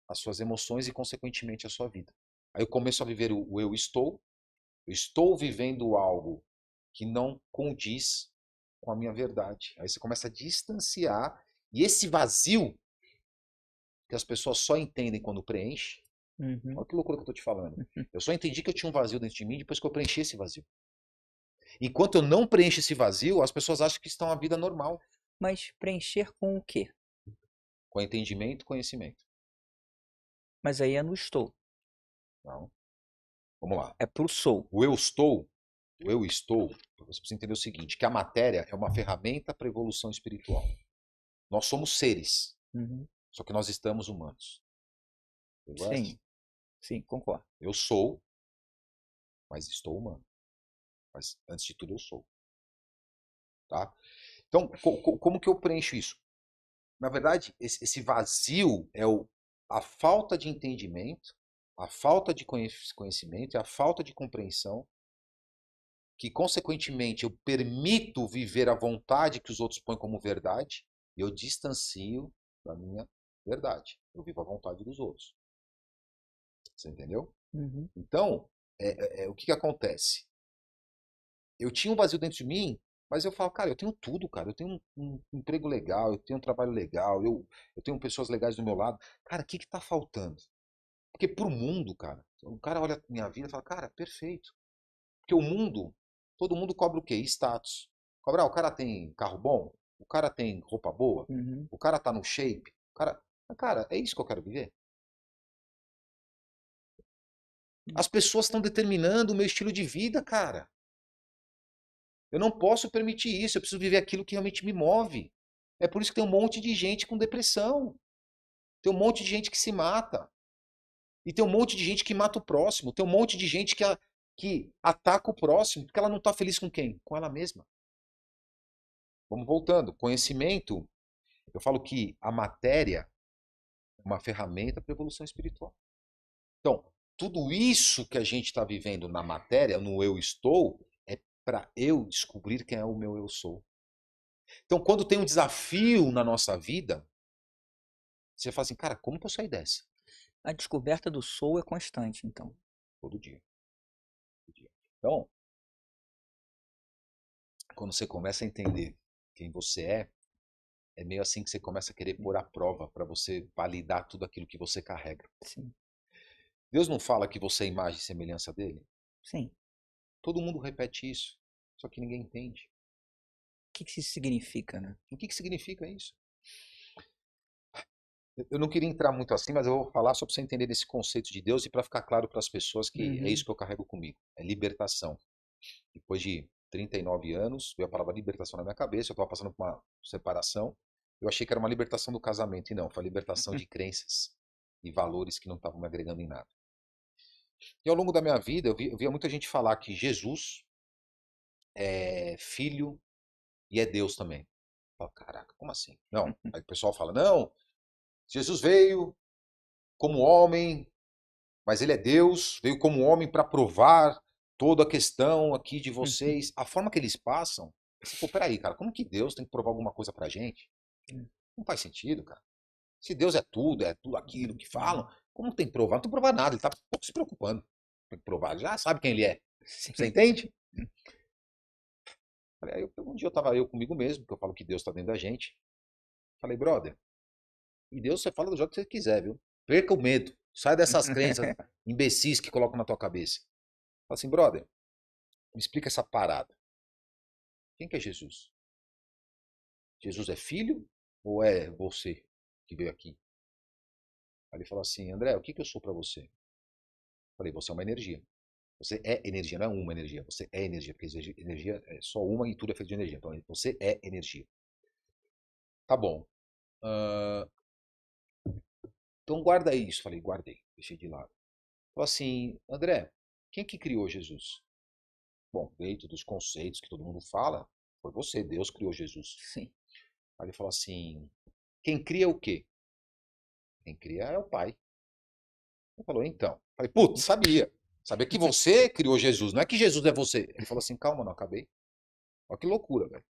as suas emoções e, consequentemente, a sua vida. Aí eu começo a viver o eu estou vivendo algo que não condiz com a minha verdade. Aí você começa a distanciar e esse vazio que as pessoas só entendem quando preenche. Uhum. Olha que loucura que eu estou te falando. Eu só entendi que eu tinha um vazio dentro de mim depois que eu preenchi esse vazio. Enquanto eu não preencho esse vazio, as pessoas acham que estão a vida normal, Mas preencher com o quê? com entendimento, conhecimento. Mas aí é no estou. Não. Vamos lá. É pro sou. O eu estou, você precisa entender o seguinte, que a matéria é uma ferramenta para evolução espiritual. Nós somos seres, Uhum. só que nós estamos humanos. Pegou essa? Sim. Sim, concordo. Eu sou, mas estou humano. Mas antes de tudo eu sou. Tá? Então, como que eu preencho isso? Na verdade, esse vazio é a falta de entendimento, a falta de conhecimento e a falta de compreensão que, consequentemente, eu permito viver a vontade que os outros põem como verdade e eu distancio da minha verdade. Eu vivo a vontade dos outros. Você entendeu? Uhum. Então, o que acontece? Eu tinha um vazio dentro de mim, mas eu falo, cara, eu tenho tudo, cara. Eu tenho um emprego legal, eu tenho um trabalho legal, eu tenho pessoas legais do meu lado. Cara, o que tá faltando? Porque pro mundo, cara, o cara olha a minha vida e fala, cara, perfeito. Porque o mundo Todo mundo cobra o quê? Status. Cobrar, o cara tem carro bom? O cara tem roupa boa? Uhum. O cara tá no shape? Cara, é isso que eu quero viver? As pessoas estão determinando o meu estilo de vida, cara. Eu não posso permitir isso, eu preciso viver aquilo que realmente me move. É por isso que tem um monte de gente com depressão. Tem um monte de gente que se mata. E tem um monte de gente que mata o próximo. Tem um monte de gente que ataca o próximo, porque ela não está feliz com quem? Com ela mesma. Vamos voltando. Conhecimento, eu falo que a matéria é uma ferramenta para a evolução espiritual. Então, tudo isso que a gente está vivendo na matéria, no eu estou, é para eu descobrir quem é o meu eu sou. Então, quando tem um desafio na nossa vida, você fala assim, cara, como que eu saí dessa? A descoberta do soul é constante, então. Todo dia. Todo dia. Então, quando você começa a entender quem você é meio assim que você começa a querer pôr à prova para você validar tudo aquilo que você carrega. Sim. Deus não fala que você é imagem e semelhança dele? Sim. Todo mundo repete isso, só que ninguém entende. O que isso significa, né? O que significa isso? Eu não queria entrar muito assim, mas eu vou falar só para você entender desse conceito de Deus e para ficar claro para as pessoas que é isso que eu carrego comigo. É libertação. Depois de 39 anos, veio a palavra libertação na minha cabeça, eu estava passando por uma separação. Eu achei que era uma libertação do casamento, e não, foi a libertação de crenças e valores que não estavam me agregando em nada. E ao longo da minha vida, eu via muita gente falar que Jesus é filho e é Deus também. Eu falo, caraca, como assim? Não. Aí o pessoal fala, não, Jesus veio como homem, mas ele é Deus, veio como homem para provar toda a questão aqui de vocês. A forma que eles passam, você, pô, peraí, cara, como que Deus tem que provar alguma coisa pra gente? Não faz sentido, cara. Se Deus é tudo aquilo que falam, como tem que provar? Não tem que provar nada, ele tá pouco se preocupando. Tem que provar, ele já sabe quem ele é. Você entende? Aí um dia eu tava eu comigo mesmo, que eu falo que Deus tá dentro da gente. Falei, brother, e Deus você fala do jeito que você quiser, viu? Perca o medo. Sai dessas crenças imbecis que colocam na tua cabeça. Fala assim, brother, me explica essa parada. Quem que é Jesus? Jesus é filho ou é você que veio aqui? Aí ele falou assim, André, o que eu sou pra você? Falei, você é uma energia. Você é energia, não é uma energia. Você é energia, porque energia é só uma e tudo é feito de energia. Então, você é energia. Tá bom. Ah, então guarda isso. Falei, guardei. Deixei de lado. Falei assim, André, quem que criou Jesus? Bom, dentro dos conceitos que todo mundo fala, foi você, Deus criou Jesus. Sim. Aí ele falou assim, quem cria o quê? Quem cria é o Pai. Ele falou, então. Falei, putz, sabia. Sabia que você criou Jesus, não é que Jesus é você. Ele falou assim, calma, não acabei. Olha que loucura, velho.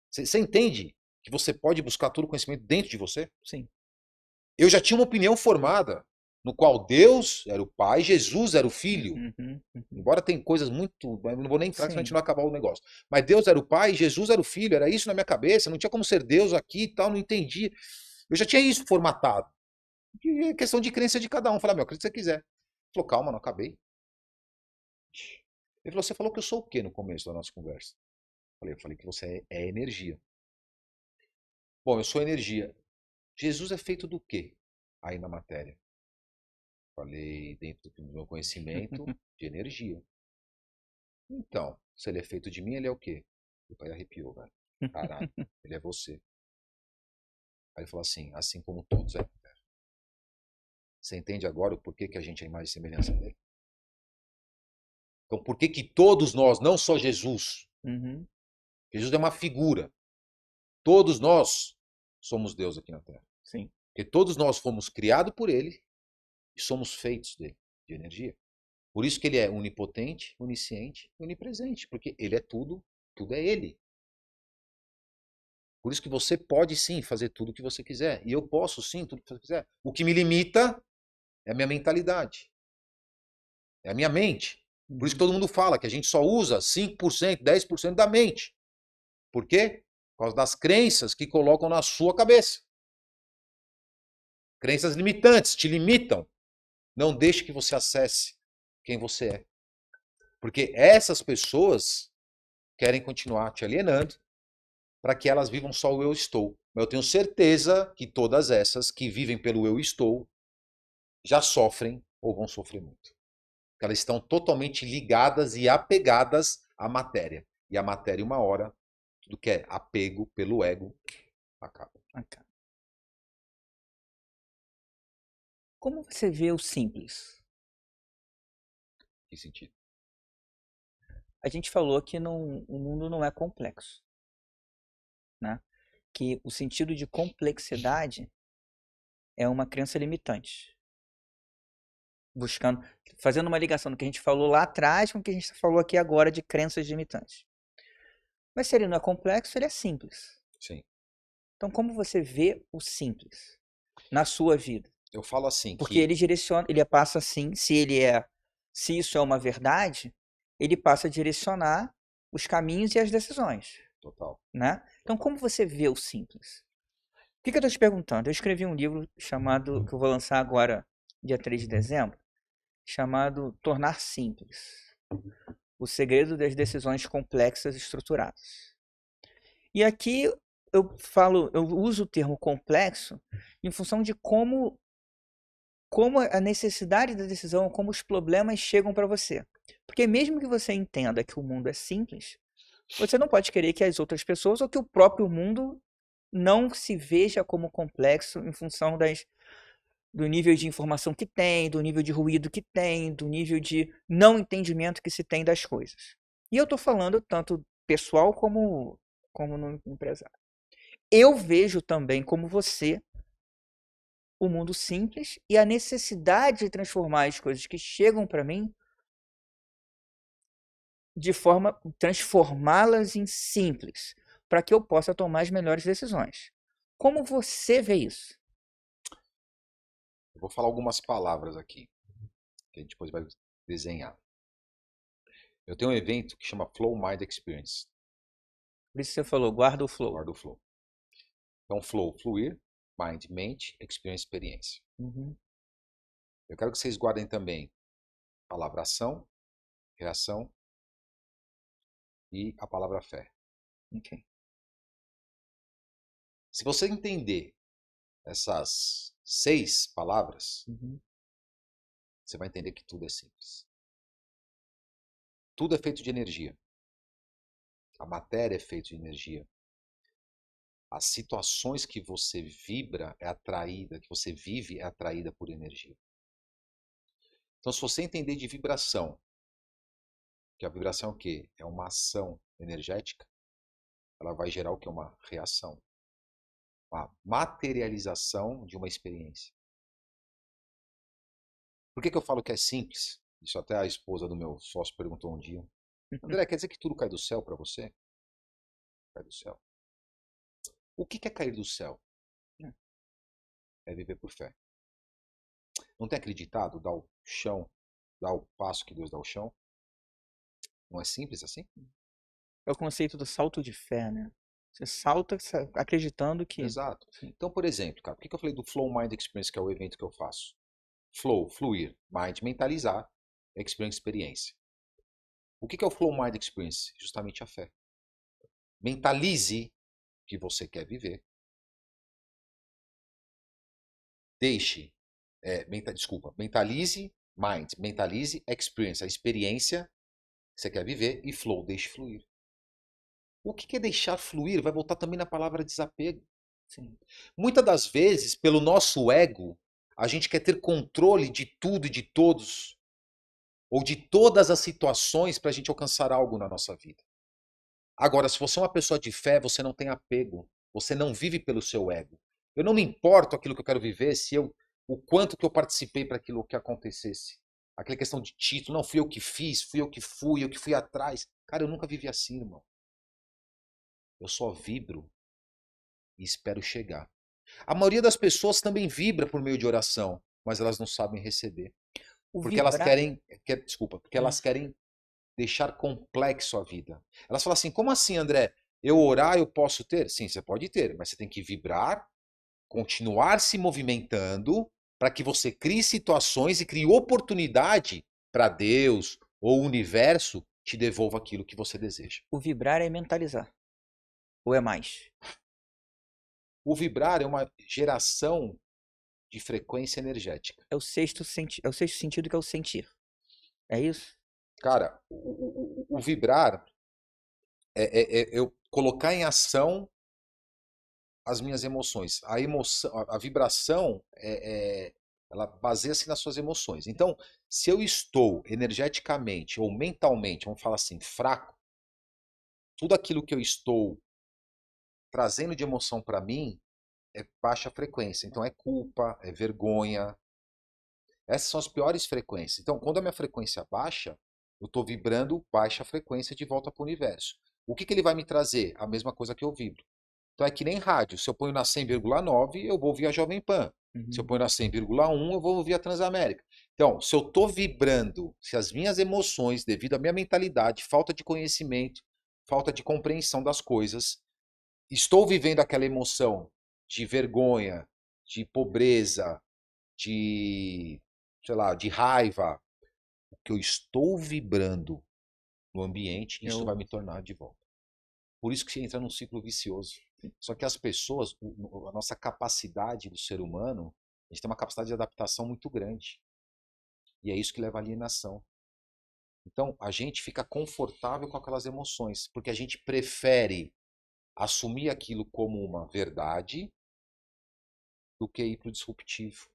Você entende que você pode buscar todo o conhecimento dentro de você? Sim. Eu já tinha uma opinião formada, no qual Deus era o Pai, Jesus era o Filho. Embora tem coisas muito... Não vou nem entrar, senão a gente não vai acabar o negócio. Mas Deus era o Pai, Jesus era o Filho, era isso na minha cabeça. Não tinha como ser Deus aqui e tal, não entendi. Eu já tinha isso formatado. E é questão de crença de cada um. Falar, meu, acredita se você quiser. Ele falou, calma, não acabei. Ele falou, você falou que eu sou o quê no começo da nossa conversa? Eu falei que você é energia. Bom, eu sou energia. Jesus é feito do quê aí na matéria? Falei, dentro do meu conhecimento, de energia. Então, se ele é feito de mim, ele é o quê? O pai arrepiou, velho. Caralho, ele é você. Aí ele falou assim como todos é. Você entende agora o porquê que a gente é imagem e semelhança dele? Então, por que que todos nós, não só Jesus, Jesus é uma figura, todos nós somos Deus aqui na Terra. Sim. Porque todos nós fomos criados por ele e somos feitos dele, de energia. Por isso que ele é onipotente, onisciente e onipresente, porque ele é tudo, tudo é ele. Por isso que você pode sim fazer tudo o que você quiser. E eu posso sim tudo o que você quiser. O que me limita é a minha mentalidade. É a minha mente. Por isso que todo mundo fala que a gente só usa 5%, 10% da mente. Por quê? Por causa das crenças que colocam na sua cabeça. Crenças limitantes, te limitam. Não deixe que você acesse quem você é. Porque essas pessoas querem continuar te alienando para que elas vivam só o eu estou. Mas eu tenho certeza que todas essas que vivem pelo eu estou já sofrem ou vão sofrer muito. Porque elas estão totalmente ligadas e apegadas à matéria. E a matéria, uma hora, tudo que é apego pelo ego, acaba. Como você vê o simples? Que sentido? A gente falou que o mundo não é complexo, né? Que o sentido de complexidade é uma crença limitante. Fazendo uma ligação do que a gente falou lá atrás com o que a gente falou aqui agora de crenças limitantes. Mas se ele não é complexo, ele é simples. Sim. Então, como você vê o simples na sua vida? Eu falo assim Porque que... ele direciona, ele passa assim, se isso é uma verdade, ele passa a direcionar os caminhos e as decisões. Total. Né? Então, como você vê o simples? O que eu estou te perguntando? Eu escrevi um livro chamado, que eu vou lançar agora, dia 3 de dezembro, chamado Tornar Simples. O segredo das decisões complexas e estruturadas. E aqui eu uso o termo complexo em função de como a necessidade da decisão, como os problemas chegam para você. Porque mesmo que você entenda que o mundo é simples, você não pode querer que as outras pessoas ou que o próprio mundo não se veja como complexo em função do nível de informação que tem, do nível de ruído que tem, do nível de não entendimento que se tem das coisas. E eu estou falando tanto pessoal como no empresário. Eu vejo também, como você, o mundo simples e a necessidade de transformar as coisas que chegam para mim de forma transformá-las em simples, para que eu possa tomar as melhores decisões. Como você vê isso? Eu vou falar algumas palavras aqui, que a gente depois vai desenhar. Eu tenho um evento que chama Flow Mind Experience. Por isso você falou, guarda o flow. Guarda o flow. Então, flow, fluir, mind, mente, experience, experiência. Uhum. Eu quero que vocês guardem também a palavra ação, reação e a palavra fé. Okay. Se você entender essas 6 palavras, você vai entender que tudo é simples. Tudo é feito de energia. A matéria é feita de energia. As situações que você vibra é atraída, que você vive é atraída por energia. Então, se você entender de vibração, que a vibração é o quê? É uma ação energética, ela vai gerar o quê? Uma reação. Uma materialização de uma experiência. Por que eu falo que é simples? Isso até a esposa do meu sócio perguntou um dia. André, quer dizer que tudo cai do céu para você? Cai do céu. O que é cair do céu? É viver por fé. Não tem acreditado? Dar o chão, dar o passo que Deus dá ao chão? Não é simples assim? É o conceito do salto de fé, né? Você salta acreditando que... Exato. Então, por exemplo, cara, por que eu falei do Flow Mind Experience, que é o evento que eu faço? Flow, fluir, mind, mentalizar, experience, experiência. O que é o Flow Mind Experience? Justamente a fé. Mentalize que você quer viver. Mentalize mind, mentalize experience, a experiência que você quer viver, e flow, deixe fluir. O que é deixar fluir? Vai voltar também na palavra desapego. Sim. Muitas das vezes, pelo nosso ego, a gente quer ter controle de tudo e de todos, ou de todas as situações para a gente alcançar algo na nossa vida. Agora, se você é uma pessoa de fé, você não tem apego, você não vive pelo seu ego. Eu não me importo aquilo que eu quero viver, o quanto que eu participei para aquilo que acontecesse. Aquela questão de título, não fui eu que fiz, fui eu que fui atrás. Cara, eu nunca vivi assim, irmão. Eu só vibro e espero chegar. A maioria das pessoas também vibra por meio de oração, mas elas não sabem receber. Porque elas querem deixar complexo a vida. Elas falam assim, como assim, André? Eu orar, eu posso ter? Sim, você pode ter, mas você tem que vibrar, continuar se movimentando para que você crie situações e crie oportunidade para Deus ou o universo te devolva aquilo que você deseja. O vibrar é mentalizar. Ou é mais? O vibrar é uma geração de frequência energética. É o sexto sentido, que é o sentir. É isso? Cara, o vibrar é eu colocar em ação as minhas emoções. A emoção, a vibração ela baseia-se nas suas emoções. Então, se eu estou energeticamente ou mentalmente, vamos falar assim, fraco, tudo aquilo que eu estou trazendo de emoção para mim é baixa frequência. Então, é culpa, é vergonha. Essas são as piores frequências. Então, quando a minha frequência baixa, eu estou vibrando baixa frequência de volta para o universo. O que ele vai me trazer? A mesma coisa que eu vibro. Então é que nem rádio. Se eu ponho na 100,9, eu vou ouvir a Jovem Pan. Se eu ponho na 100,1, eu vou ouvir a Transamérica. Então, se eu estou vibrando, se as minhas emoções, devido à minha mentalidade, falta de conhecimento, falta de compreensão das coisas, estou vivendo aquela emoção de vergonha, de pobreza, de, sei lá, de raiva, o que eu estou vibrando no ambiente, isso vai me tornar de volta. Por isso que você entra num ciclo vicioso. Só que as pessoas, a nossa capacidade do ser humano, a gente tem uma capacidade de adaptação muito grande. E é isso que leva à alienação. Então, a gente fica confortável com aquelas emoções, porque a gente prefere assumir aquilo como uma verdade do que ir para o disruptivo,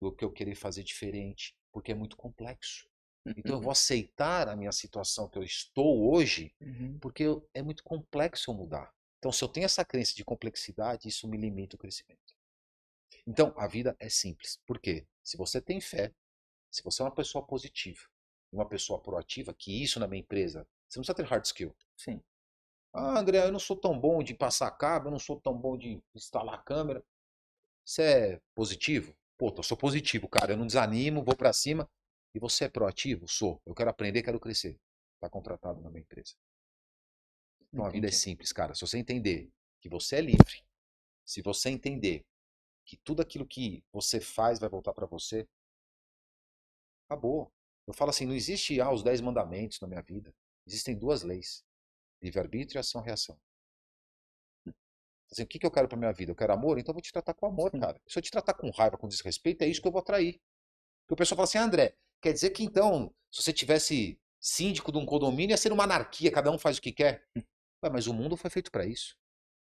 do que eu querer fazer diferente, porque é muito complexo. Então eu vou aceitar a minha situação que eu estou hoje, porque é muito complexo eu mudar. Então se eu tenho essa crença de complexidade, isso me limita o crescimento. Então a vida é simples. Por quê? Se você tem fé, se você é uma pessoa positiva, uma pessoa proativa, que isso na minha empresa, você não precisa ter hard skill. Sim. Ah, André, eu não sou tão bom de passar cabo, eu não sou tão bom de instalar câmera. Você é positivo? Pô, eu sou positivo, cara. Eu não desanimo, vou pra cima. E você é proativo? Sou. Eu quero aprender, quero crescer. Está contratado na minha empresa. Então a vida é simples, cara. Se você entender que você é livre, se você entender que tudo aquilo que você faz vai voltar para você, acabou. Eu falo assim, não existe os 10 mandamentos na minha vida. Existem duas leis: livre-arbítrio e ação-reação. Assim, o que eu quero para minha vida? Eu quero amor? Então eu vou te tratar com amor, cara. Se eu te tratar com raiva, com desrespeito, é isso que eu vou atrair. Porque o pessoal fala assim, André, quer dizer que então, se você tivesse síndico de um condomínio, ia ser uma anarquia, cada um faz o que quer. Mas o mundo foi feito para isso.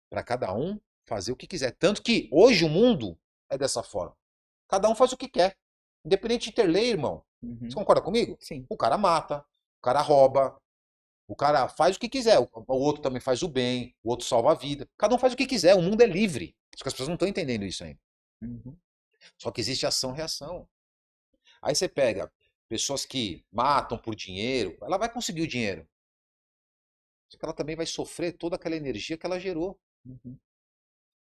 Para cada um fazer o que quiser. Tanto que hoje o mundo é dessa forma. Cada um faz o que quer. Independente de ter lei, irmão. Você concorda comigo? Sim. O cara mata, o cara rouba, o cara faz o que quiser. O outro também faz o bem, o outro salva a vida. Cada um faz o que quiser. O mundo é livre. Só que as pessoas não estão entendendo isso ainda. Só que existe ação-reação. Aí você pega pessoas que matam por dinheiro, ela vai conseguir o dinheiro. Só que ela também vai sofrer toda aquela energia que ela gerou.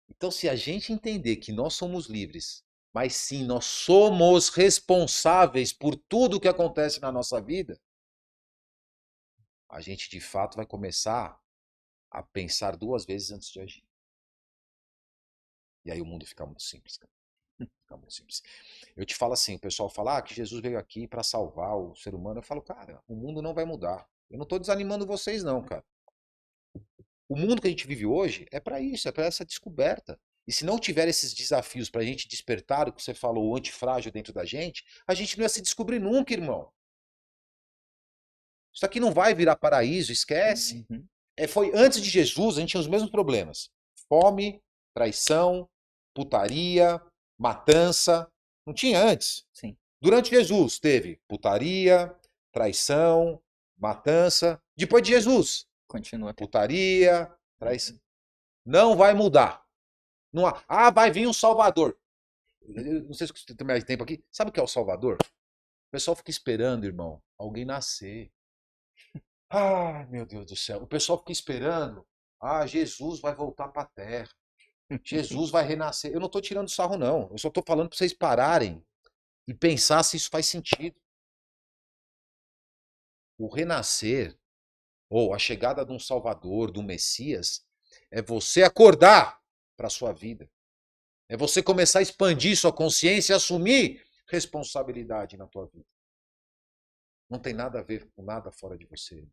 Então, se a gente entender que nós somos livres, mas sim nós somos responsáveis por tudo que acontece na nossa vida, a gente de fato vai começar a pensar duas vezes antes de agir. E aí o mundo fica muito simples, cara. Fica muito simples. Eu te falo assim, o pessoal fala que Jesus veio aqui para salvar o ser humano. Eu falo, cara, o mundo não vai mudar. Eu não estou desanimando vocês não, cara. O mundo que a gente vive hoje é para isso, é para essa descoberta. E se não tiver esses desafios para a gente despertar o que você falou, o antifrágil dentro da gente, a gente não ia se descobrir nunca, irmão. Isso aqui não vai virar paraíso, esquece. Foi antes de Jesus, a gente tinha os mesmos problemas. Fome, traição, putaria, matança. Não tinha antes. Sim. Durante Jesus teve putaria, traição, matança. Depois de Jesus, Continua. putaria, traição. Não vai mudar. Não há, vai vir um Salvador. Eu não sei se você tem mais tempo aqui. Sabe o que é o Salvador? O pessoal fica esperando, irmão, alguém nascer. Ah, meu Deus do céu. O pessoal fica esperando. Ah, Jesus vai voltar para a terra. Jesus vai renascer. Eu não estou tirando sarro, não. Eu só estou falando para vocês pararem e pensar se isso faz sentido. O renascer, ou a chegada de um Salvador, de um Messias, é você acordar para a sua vida. É você começar a expandir sua consciência e assumir responsabilidade na tua vida. Não tem nada a ver com nada fora de você.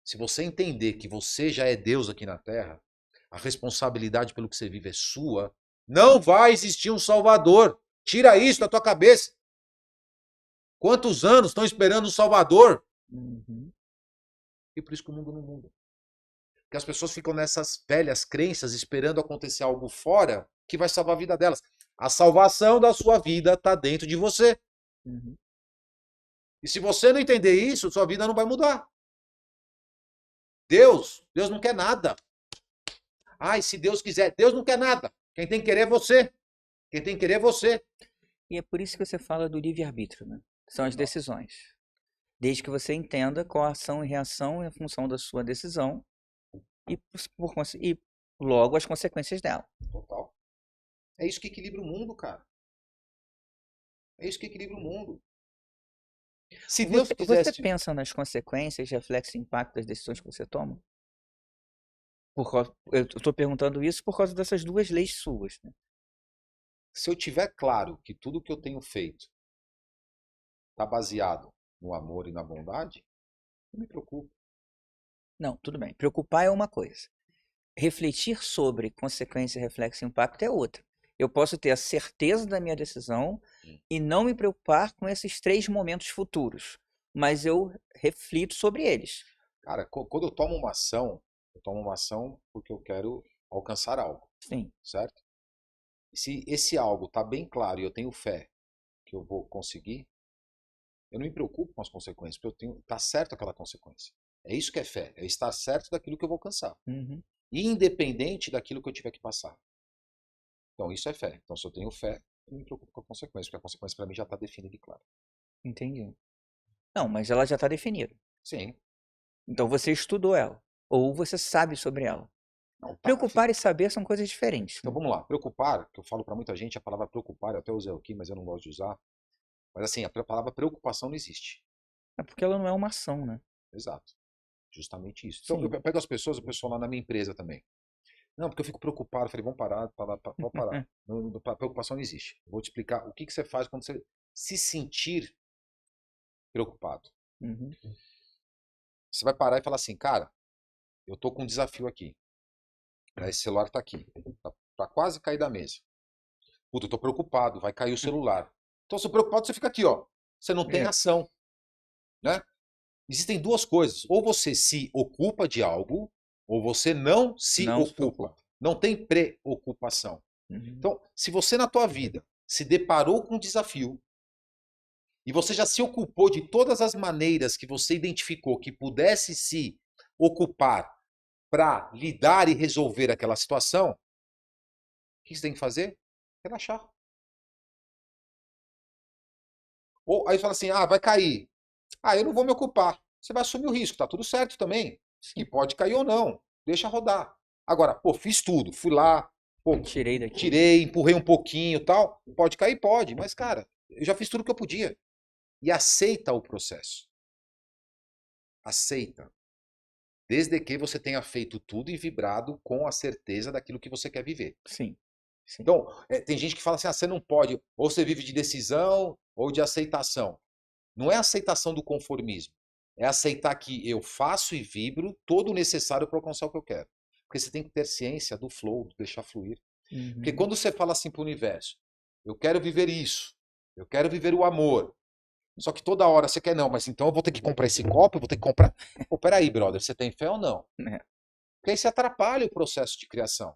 Se você entender que você já é Deus aqui na Terra, a responsabilidade pelo que você vive é sua, não vai existir um Salvador. Tira isso da tua cabeça. Quantos anos estão esperando um Salvador? Uhum. E por isso que o mundo não muda. Porque as pessoas ficam nessas velhas crenças esperando acontecer algo fora que vai salvar a vida delas. A salvação da sua vida está dentro de você. Uhum. E se você não entender isso, sua vida não vai mudar. Deus não quer nada. Ai, se Deus quiser, Deus não quer nada. Quem tem que querer é você. Quem tem que querer é você. E é por isso que você fala do livre-arbítrio, né? São as decisões. Desde que você entenda qual a ação e reação em função da sua decisão e, e logo as consequências dela. Total. É isso que equilibra o mundo, cara. É isso que equilibra o mundo. Se Deus Você quisesse... pensa nas consequências, reflexo e impacto das decisões que você toma? Eu estou perguntando isso por causa dessas duas leis suas, né? Se eu tiver claro que tudo que eu tenho feito está baseado no amor e na bondade, não me preocupo. Não, tudo bem. Preocupar é uma coisa. Refletir sobre consequência, reflexo e impacto é outra. Eu posso ter a certeza da minha decisão e não me preocupar com esses 3 momentos futuros, mas eu reflito sobre eles. Cara, quando eu tomo uma ação porque eu quero alcançar algo, Sim. certo? E se esse algo está bem claro e eu tenho fé que eu vou conseguir, eu não me preocupo com as consequências, porque tá certo aquela consequência. É isso que é fé, é estar certo daquilo que eu vou alcançar. Uhum. Independente daquilo que eu tiver que passar. Então isso é fé. Então se eu tenho fé, eu não me preocupo com a consequência, porque a consequência para mim já está definida e clara. Entendi. Não, mas ela já está definida. Sim. Então você estudou ela, ou você sabe sobre ela. Não, tá. Preocupar e saber são coisas diferentes. Então Né? vamos lá. Preocupar, que eu falo para muita gente, a palavra preocupar, eu até usei aqui, mas eu não gosto de usar. Mas assim, a palavra preocupação não existe. É porque ela não é uma ação, né? Exato. Justamente isso. Então Sim. eu pego as pessoas, o pessoal lá na minha empresa também. Não, porque eu fico preocupado. Eu falei, vamos parar, vamos parar. Preocupação não existe. Eu vou te explicar o que você faz quando você se sentir preocupado. Uhum. Você vai parar e falar assim, cara, eu tô com um desafio aqui. Esse celular tá aqui. Tá quase cair da mesa. Puta, eu tô preocupado, vai cair o celular. Então, se preocupado, você fica aqui, ó. Você não tem ação. Né? Existem duas coisas. Ou você se ocupa de algo, ou você não se ocupa. Não tem preocupação. Uhum. Então, se você na tua vida se deparou com um desafio e você já se ocupou de todas as maneiras que você identificou que pudesse se ocupar para lidar e resolver aquela situação, o que você tem que fazer? Relaxar. Ou aí fala assim, vai cair. Eu não vou me ocupar. Você vai assumir o risco, tá tudo certo também. Sim. Que pode cair ou não. Deixa rodar. Agora, fiz tudo. Fui lá, tirei daqui. Tirei, empurrei um pouquinho e tal. Pode cair? Pode. Mas, cara, eu já fiz tudo que eu podia. E aceita o processo. Aceita. Desde que você tenha feito tudo e vibrado com a certeza daquilo que você quer viver. Sim. Sim. Então, tem gente que fala assim, você não pode, ou você vive de decisão ou de aceitação. Não é aceitação do conformismo. É aceitar que eu faço e vibro todo o necessário para alcançar o que eu quero. Porque você tem que ter ciência do flow, do deixar fluir. Uhum. Porque quando você fala assim para o universo, eu quero viver isso, eu quero viver o amor, só que toda hora você quer, não, mas então eu vou ter que comprar esse copo, eu vou ter que comprar... Pô, peraí, brother, você tem fé ou não? É. Porque aí você atrapalha o processo de criação.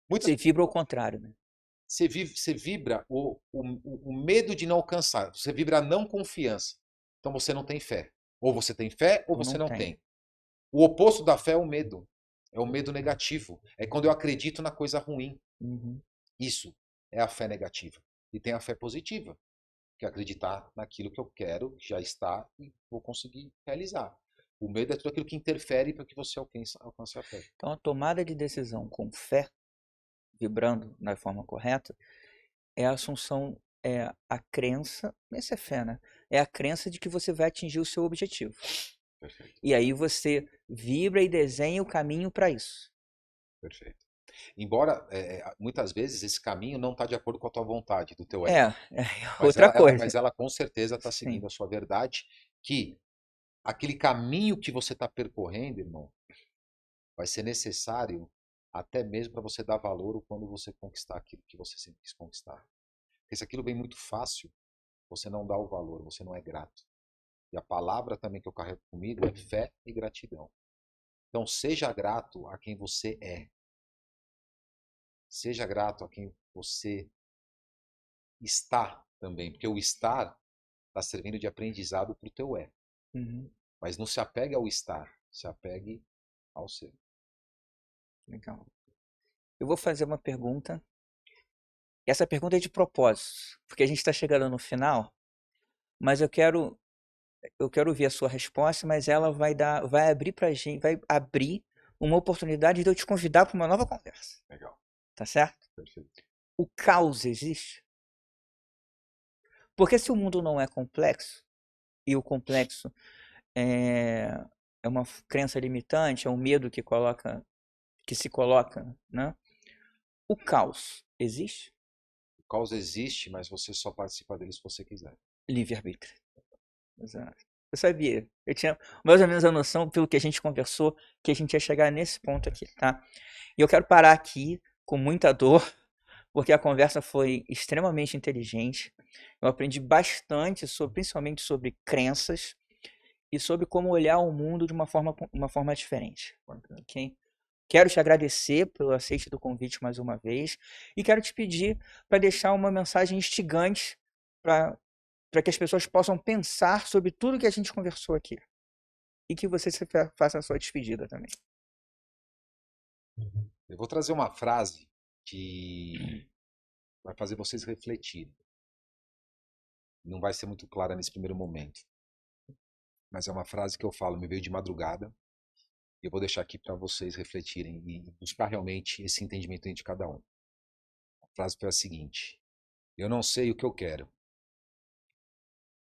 Você vibra ao contrário, né? Você vibra o medo de não alcançar, você vibra a não confiança. Então você não tem fé. Ou você tem fé ou você não tem. O oposto da fé é o medo. É o medo negativo. É quando eu acredito na coisa ruim. Uhum. Isso é a fé negativa. E tem a fé positiva, que é acreditar naquilo que eu quero, que já está e vou conseguir realizar. O medo é tudo aquilo que interfere para que você alcance a fé. Então a tomada de decisão com fé, vibrando da forma correta, é a assunção, é a crença, essa é fé, né? É a crença de que você vai atingir o seu objetivo. Perfeito. E aí você vibra e desenha o caminho para isso. Perfeito. Embora muitas vezes esse caminho não está de acordo com a tua vontade, do teu ego. É, Mas outra coisa. mas ela com certeza está Sim. seguindo a sua verdade, que aquele caminho que você está percorrendo, irmão, vai ser necessário até mesmo para você dar valor quando você conquistar aquilo que você sempre quis conquistar. Porque se aquilo vem muito fácil, você não dá o valor, você não é grato. E a palavra também que eu carrego comigo é fé e gratidão. Então seja grato a quem você é. Seja grato a quem você está também, porque o estar está servindo de aprendizado para o teu é. Uhum. Mas não se apegue ao estar, se apegue ao ser. Legal. Eu vou fazer uma pergunta. E essa pergunta é de propósito, porque a gente está chegando no final, mas eu quero ouvir a sua resposta, mas ela vai abrir pra gente, vai abrir uma oportunidade de eu te convidar para uma nova conversa. Legal, Tá certo? perfeito. O caos existe? Porque se o mundo não é complexo, e o complexo é, é uma crença limitante, é um medo que se coloca, né? O caos existe? O caos existe, mas você só participa dele se você quiser. Livre-arbítrio. Exato. Eu sabia. Eu tinha mais ou menos a noção, pelo que a gente conversou, que a gente ia chegar nesse ponto aqui, tá? E eu quero parar aqui com muita dor, porque a conversa foi extremamente inteligente. Eu aprendi bastante, principalmente sobre crenças e sobre como olhar o mundo de uma forma diferente. Ok? Quero te agradecer pelo aceite do convite mais uma vez e quero te pedir para deixar uma mensagem instigante para que as pessoas possam pensar sobre tudo que a gente conversou aqui. E que você faça a sua despedida também. Eu vou trazer uma frase que vai fazer vocês refletirem. Não vai ser muito clara nesse primeiro momento. Mas é uma frase que eu falo, me veio de madrugada. E eu vou deixar aqui para vocês refletirem e buscar realmente esse entendimento entre cada um. A frase foi a seguinte: eu não sei o que eu quero.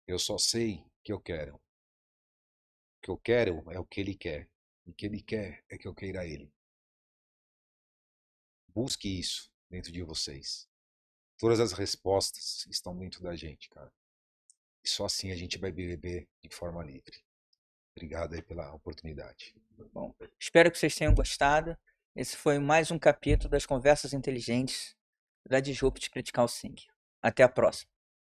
Eu só sei que eu quero. O que eu quero é o que ele quer. E o que ele quer é que eu queira ele. Busque isso dentro de vocês. Todas as respostas estão dentro da gente, cara. E só assim a gente vai viver de forma livre. Obrigado aí pela oportunidade. Bom, espero que vocês tenham gostado. Esse foi mais um capítulo das Conversas Inteligentes da Disrupt Critical Thinking. Até a próxima.